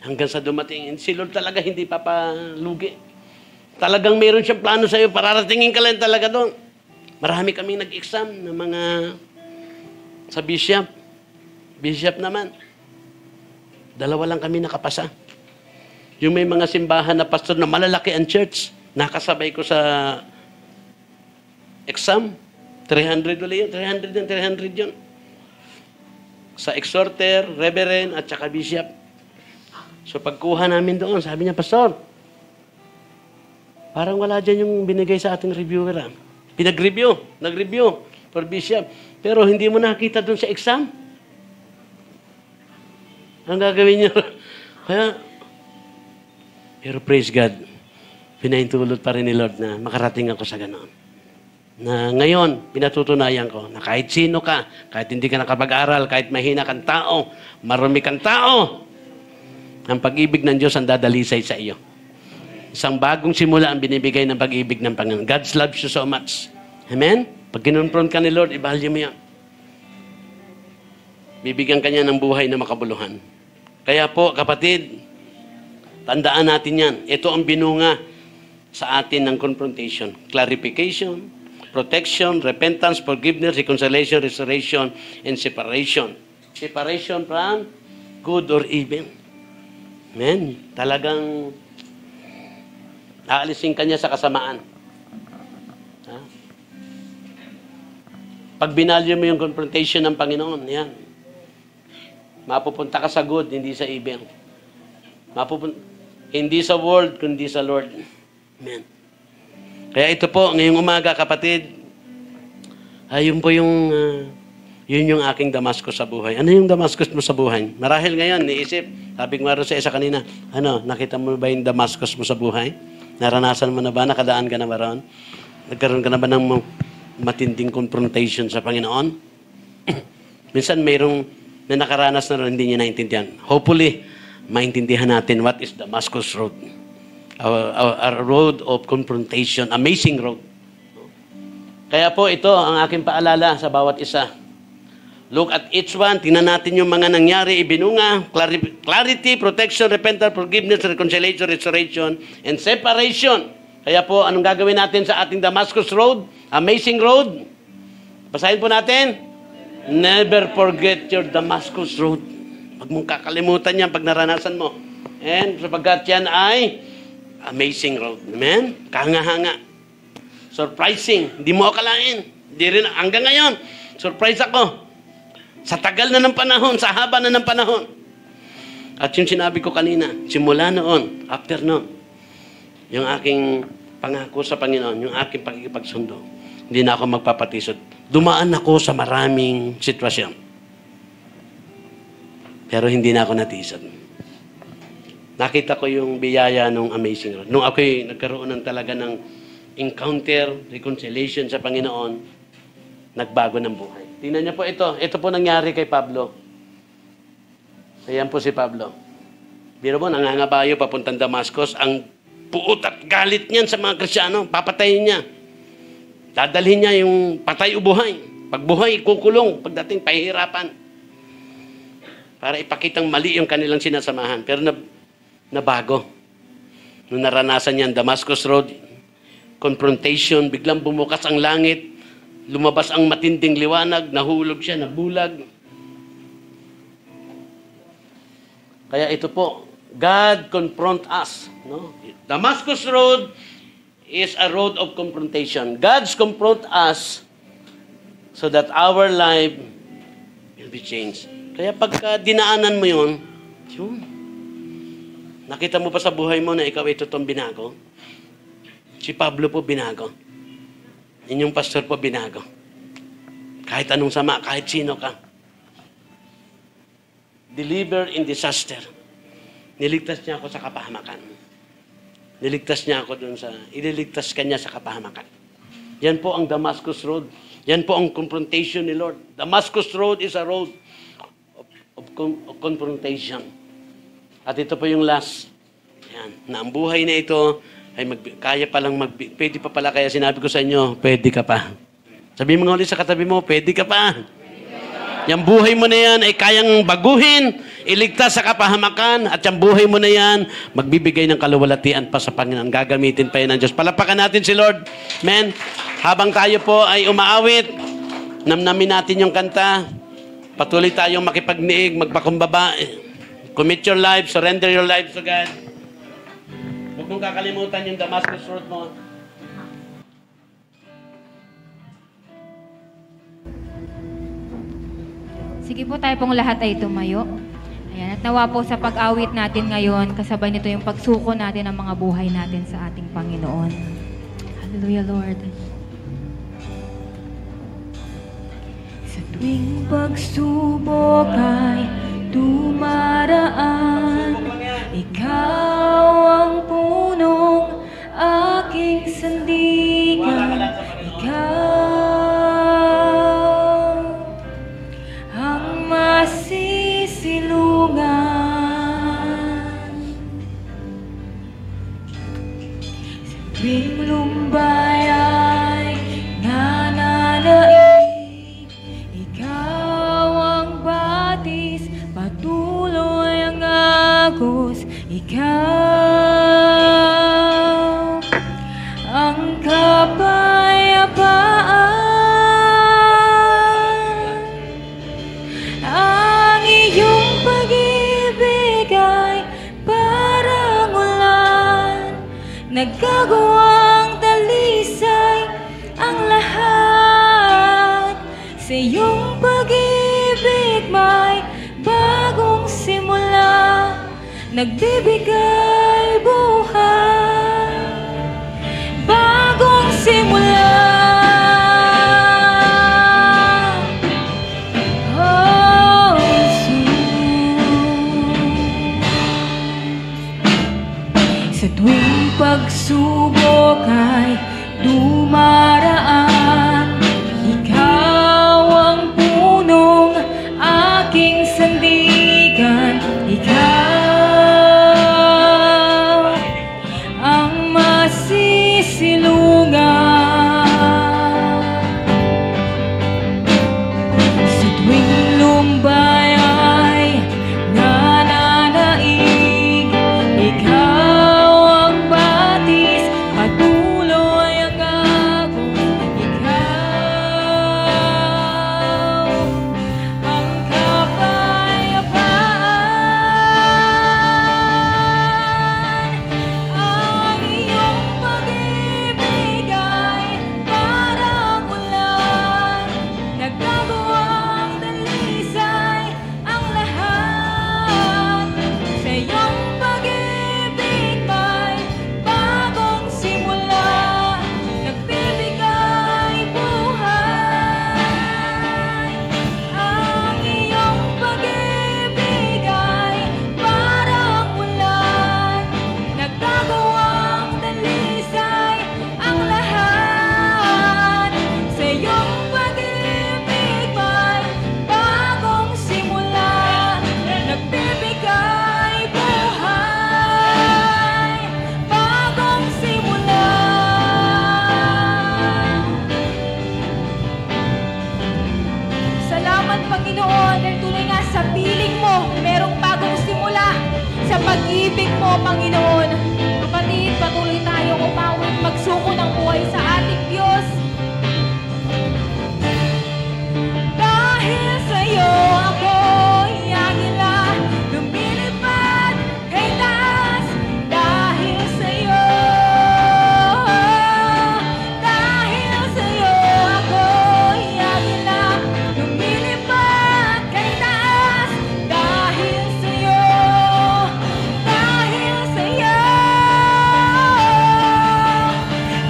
Hanggang sa dumating, si Lord talaga hindi papalugi. Talagang meron siyang plano sa'yo, pararatingin ka lang talaga doon. Marami kaming nag-exam ng mga sa bishop. Bishop naman. 2 lang kami nakapasa. Yung may mga simbahan na pastor na malalaki ang church, nakasabay ko sa exam. 300 ulit yun. 300 and 300 yun. Sa exhorter, reverend, at saka bishop. So pagkuha namin doon, sabi niya, Pastor, parang wala dyan yung binigay sa ating reviewer. Nag-review for bishop. Pero hindi mo nakita doon sa exam. Ang gagawin niyo. Pero praise God, pinahintulot pa rin ni Lord na makarating ako sa ganoon. Na ngayon, pinatutunayan ko na kahit sino ka, kahit hindi ka nakapag-aral, kahit mahina kang tao, marumi kang tao, ang pag-ibig ng Diyos ang dadalisay sa iyo. Isang bagong simula ang binibigay ng pag-ibig ng Panginoon. God loves you so much. Amen? Pag kinonfront ka ni Lord, ibahalyo mo yan. Bibigyan ka niya ng buhay na makabuluhan. Kaya po, kapatid, tandaan natin yan. Ito ang binunga sa atin ng confrontation. Clarification, protection, repentance, forgiveness, reconciliation, restoration, and separation. Separation from good or evil. Amen. Talagang aalisin ka niya sa kasamaan. Ha? Pag binalyo mo yung confrontation ng Panginoon, yan. Mapupunta ka sa good, hindi sa evil. Hindi sa world, kundi sa Lord. Amen. Kaya ito po, ngayong umaga, kapatid, yun po yung, yun yung aking Damascus sa buhay. Ano yung Damascus mo sa buhay? Marahil ngayon, niisip, sabi ko nga sa isa kanina, nakita mo ba yung Damascus mo sa buhay? Naranasan mo na ba? Nakadaan ka na ba ron? Nagkaroon ka na ba ng matinding confrontation sa Panginoon? Minsan mayroong na nakaranas na rin, hindi niya naintindihan. Hopefully, maintindihan natin what is Damascus Road. A road of confrontation. Amazing road. Kaya po ito ang aking paalala sa bawat isa. Look at each one. Tingnan natin yung mga nangyari, ibinunga, clarity, protection, repentance, forgiveness, reconciliation, restoration, and separation. Kaya po, anong gagawin natin sa ating Damascus Road? Amazing road. Basahin po natin. Never forget your Damascus Road. Pag mong kakalimutan yan, pag naranasan mo. And sapagkat yan ay amazing road. Amen? Kahanga-hanga. Surprising. Hindi mo akalain. Hindi rin, hanggang ngayon, surprise ako. Sa tagal na ng panahon, sa haba na ng panahon. At yung sinabi ko kanina, simula noon, after noon, yung aking pangako sa Panginoon, yung aking pagkikipagsundo, hindi na ako magpapatisod. Dumaan ako sa maraming sitwasyon. Pero hindi na ako natisod. Nakita ko yung biyaya ng Amazing Road. Nung ako'y nagkaroon ng talaga ng encounter, reconciliation sa Panginoon, nagbago ng buhay. Tingnan niyo po ito. Ito po nangyari kay Pablo. Ayan po si Pablo. Biro mo, nangangabayo papuntang Damascus. Ang puot at galit niyan sa mga Kristyano. Papatayin niya. Dadalhin niya yung patay o buhay. Pag buhay, kukulong. Pagdating, pahihirapan. Para ipakitang mali yung kanilang sinasamahan. Pero nabago. Nung naranasan niya ang Damascus Road, confrontation, biglang bumukas ang langit, lumabas ang matinding liwanag, nahulog siya, nabulag. Kaya ito po, God confront us. No? Damascus Road is a road of confrontation. God's confront us so that our life will be changed. Kaya pagka dinaanan mo yun, nakita mo pa sa buhay mo na ikaw ay totoong binago. Si Pablo po binago. Inyong pastor po binago. Kahit anong sama, kahit sino ka. Deliver in disaster. Niligtas niya ako sa kapahamakan. Ililigtas ka niya sa kapahamakan. Yan po ang Damascus Road. Yan po ang confrontation ni Lord. Damascus Road is a road of confrontation. At ito po yung last. Yan. Na ang buhay na ito ay kaya palang pwede pa pala, kaya sinabi ko sa inyo, pwede ka pa. Sabi mo nga ulit sa katabi mo, pwede ka pa. Yung buhay mo na yan ay kayang baguhin, iligtas sa kapahamakan, at yung buhay mo na yan, magbibigay ng kaluwalhatian pa sa Panginoon. Gagamitin pa yan ng Diyos. Palapakan natin si Lord. Amen. Habang tayo po ay umaawit, namnamin natin yung kanta, patuloy tayong makipagniig, magpakumbaba, commit your life, surrender your life to God. Huwag mong kakalimutan yung Damascus Road mo. Sige po, tayo pong lahat ay tumayo. Ayan, at nawa po sa pag-awit natin ngayon, kasabay nito yung pagsuko natin ng mga buhay natin sa ating Panginoon. Hallelujah, Lord. Sa tuwing pagsubok ay dumaraan, ikaw ang punong aking sandigan. Ikaw ang masisilungan. Sa tuwing lumbay ay nananaig, ikaw ang batis, patuloy ang agos. Ikaw ang kapayapaan. Ang iyong pag-ibig ay parang ulan, nagkagawang talisay ang lahat. Sa iyong pag-ibig may bagong simula, nagbibigay buhay, bagong simula. Oh, Jesus. Sa tuwing pagsubok ay dumaraan, ikaw ang punong aking sandigan. Ikaw ang masisilungan. Salamat, Panginoon, dahil tuloy nga sa piling mo, merong bagong simula sa pag-ibig mo, Panginoon. Kapatid, patuloy tayong umawit, magsuko ng buhay sa ating Diyos. Dahil sa'yo ako'y agila, lumilipad kay taas. Dahil sa'yo ako'y agila, lumilipad kay taas. Dahil sa'yo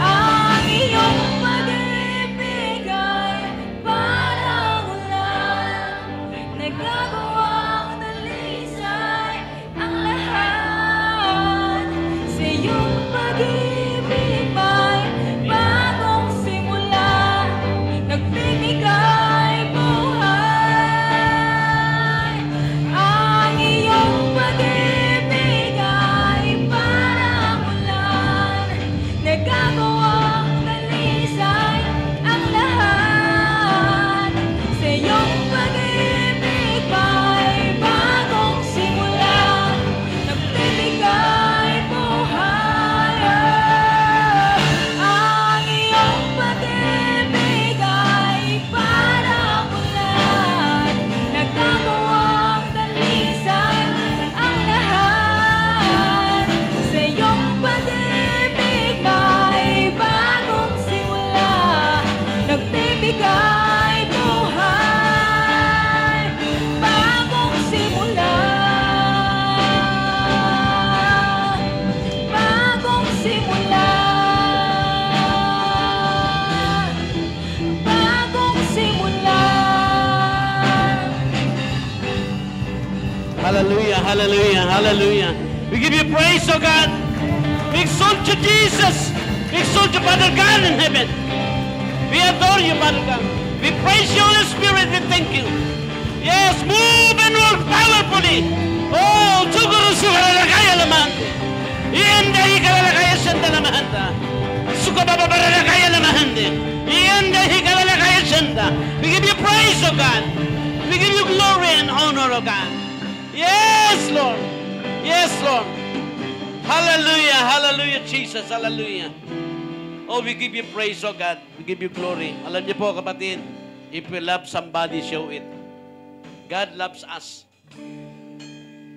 ang iyong pag-ibig ay parang ulan, nagagawang dalisay ang lahat. Sa iyong pag-ibig may bagong simula, nagbibigay buhay. Ang iyong pag-ibig ay parang ulan, nagagawang dalisay ang lahat. Sa iyong pag-ibig may bagong simula, nagbibigay buhay. Ang iyong pag-ibig ay parang ulan, nagagawang dalisay ang lahat. Sa iyong pag-ibig may bagong simula, nagbibigay buhay. Bagong simula, bagong simula, bagong simula. Hallelujah, hallelujah, hallelujah. We give you praise, oh God. We exalt you, Jesus. We exalt you, Father God in heaven. We adore you, Father God. We praise you, Holy Spirit. We thank you. Yes, move and work powerfully. Oh, tsukuru sukaralakaya naman. Ienda ikalalakaya sanda naman. Sukabababaralakaya naman. Ienda ikalalakaya sanda. We give you praise, oh God. We give you glory and honor, oh God. Yes, Lord. Yes, Lord. Hallelujah, hallelujah, Jesus, hallelujah. Oh, we give you praise, oh God. We give you glory. Alam niyo po, kapatid, if we love somebody, show it. God loves us.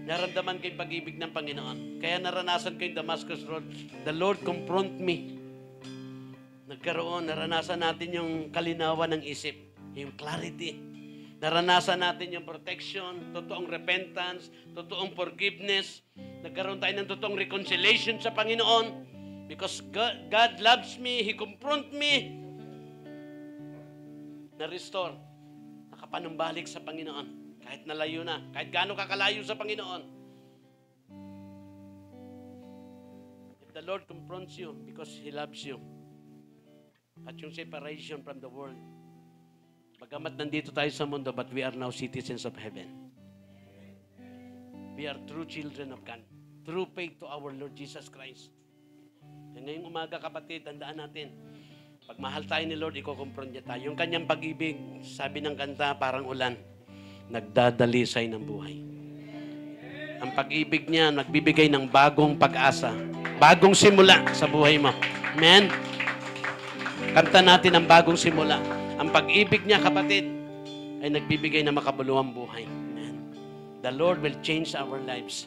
Naramdaman ko yung pag-ibig ng Panginoon. Kaya naranasan ko yung Damascus Road. The Lord confront me. Naranasan natin yung kalinawan ng isip, yung clarity. Naranasan natin yung protection, totoong repentance, totoong forgiveness. Nagkaroon tayo ng totoong reconciliation sa Panginoon. Because God loves me, He confront me. Na-restore. Nakapanumbalik sa Panginoon. Kahit nalayo na. Kahit gaano kakalayo sa Panginoon. If the Lord confronts you because He loves you. At yung separation from the world. Bagamat nandito tayo sa mundo, but we are now citizens of heaven. We are true children of God. True faith to our Lord Jesus Christ. And ngayong umaga, kapatid, tandaan natin, pag mahal tayo ni Lord, iko-confront niya tayo. Yung kanyang pag-ibig, sabi ng kanta, parang ulan, nagdadalisay ng buhay. Ang pag-ibig niya, nagbibigay ng bagong pag-asa, bagong simula sa buhay mo. Amen? Kanta natin ang bagong simula. Ang pag-ibig niya, kapatid, ay nagbibigay ng makabuluhang buhay. Amen. The Lord will change our lives.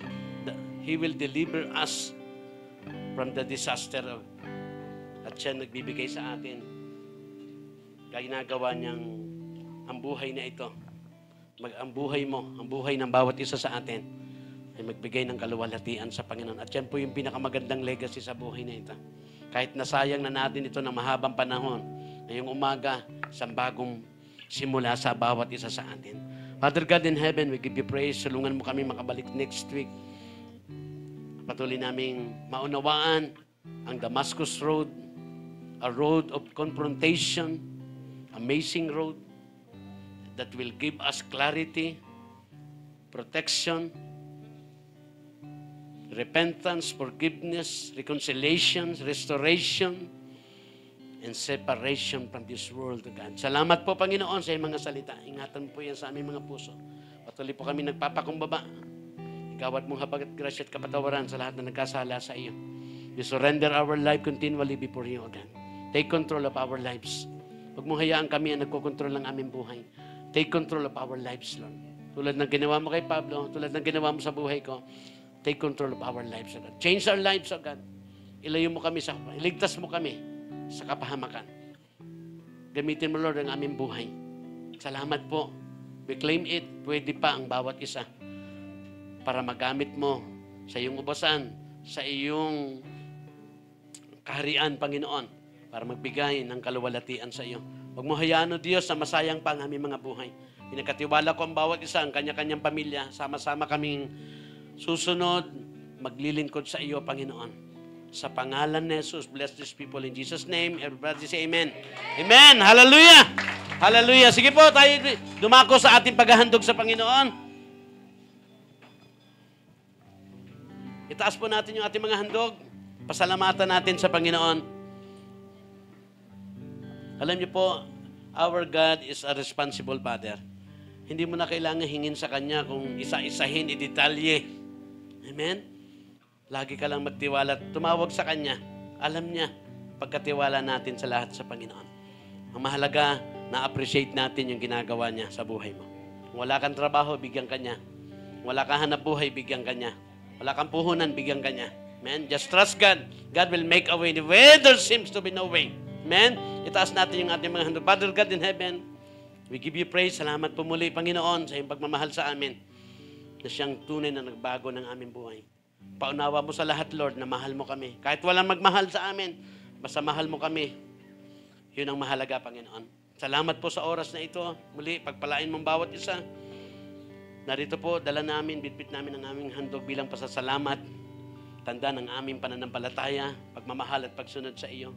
He will deliver us from the disaster. At siya nagbibigay sa atin. Ginagawa niyang ang buhay na ito. Ang buhay mo, ang buhay ng bawat isa sa atin ay magbigay ng kaluwalhatian sa Panginoon. At yan po yung pinakamagandang legacy sa buhay na ito. Kahit nasayang na natin ito ng mahabang panahon, ngayong umaga, isang bagong simula sa bawat isa sa atin. Father God in heaven, we give you praise. Tulungan mo kami makabalik next week. Patuloy naming maunawaan ang Damascus Road, a road of confrontation, amazing road that will give us clarity, protection, repentance, forgiveness, reconciliation, restoration, and separation from this world, O God. Salamat po, Panginoon, sa iyong mga salita. Ingatan po yan sa aming mga puso. Patuloy po kami nagpapakumbaba. Igawad mong habag at grasya at kapatawaran sa lahat na nagkasala sa iyo. We surrender our life continually before you, O God. Take control of our lives. Huwag mong hayaan kami ang nagkokontrol ng aming buhay. Take control of our lives, Lord. Tulad ng ginawa mo kay Pablo, tulad ng ginawa mo sa buhay ko, take control of our lives, O God. Change our lives, O God. Ilayo mo kami iligtas mo kami sa kapahamakan. Gamitin mo, Lord, ang aming buhay. Salamat po. We claim it. Pwede pa ang bawat isa para magamit mo sa iyong ubasan, sa iyong kaharian, Panginoon, para magbigay ng kaluwalhatian sa iyo. Huwag mo hayaan, O Diyos, na masayang pa ang aming mga buhay. Pinakatiwala ko ang bawat isa, ang kanya-kanyang pamilya. Sama-sama kaming susunod, maglilingkod sa iyo, Panginoon. Sa pangalan ni Jesus, bless these people in Jesus' name. Everybody say amen. Amen. Hallelujah. Hallelujah. Sige po, tayo dumako sa ating paghahandog sa Panginoon. Itaas po natin yung ating mga handog. Pasalamatan natin sa Panginoon. Alam niyo po, our God is a responsible Father. Hindi mo na kailangan hingin sa Kanya kung isa-isahin, idetalye. Amen? Lagi ka lang magtiwala. Tumawag sa Kanya. Alam niya, pagkatiwala natin sa lahat sa Panginoon. Ang mahalaga, na-appreciate natin yung ginagawa niya sa buhay mo. Kung wala kang trabaho, bigyan ka niya. Kung wala kang hanap buhay, bigyan ka niya. Wala kang puhunan, bigyan ka niya. Amen? Just trust God. God will make a way where there seems to be no way. Amen? Itaas natin yung ating mga handog. Father God in heaven, we give you praise. Salamat po muli, Panginoon, sa iyong pagmamahal sa amin na siyang tunay na nagbago ng aming buhay. Paunawa mo sa lahat, Lord, na mahal mo kami. Kahit walang magmahal sa amin, basta mahal mo kami. Yun ang mahalaga, Panginoon. Salamat po sa oras na ito. Muli, pagpalain mong bawat isa. Narito po, dala namin, bitbit namin ang aming handog bilang pasasalamat. Tanda ng aming pananampalataya, pagmamahal at pagsunod sa iyo.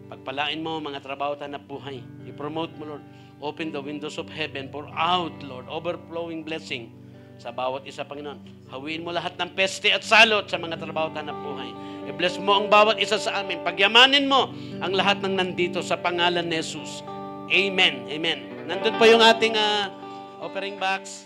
Pagpalain mo mga trabaho at hanap buhay. I-promote mo, Lord. Open the windows of heaven. Pour out, Lord, overflowing blessing sa bawat isa, Panginoon. Hawiin mo lahat ng peste at salot sa mga trabaho at hanap buhay. I-bless mo ang bawat isa sa amin. Pagyamanin mo ang lahat ng nandito sa pangalan ni Jesus. Amen. Amen. Nandun po yung ating offering box.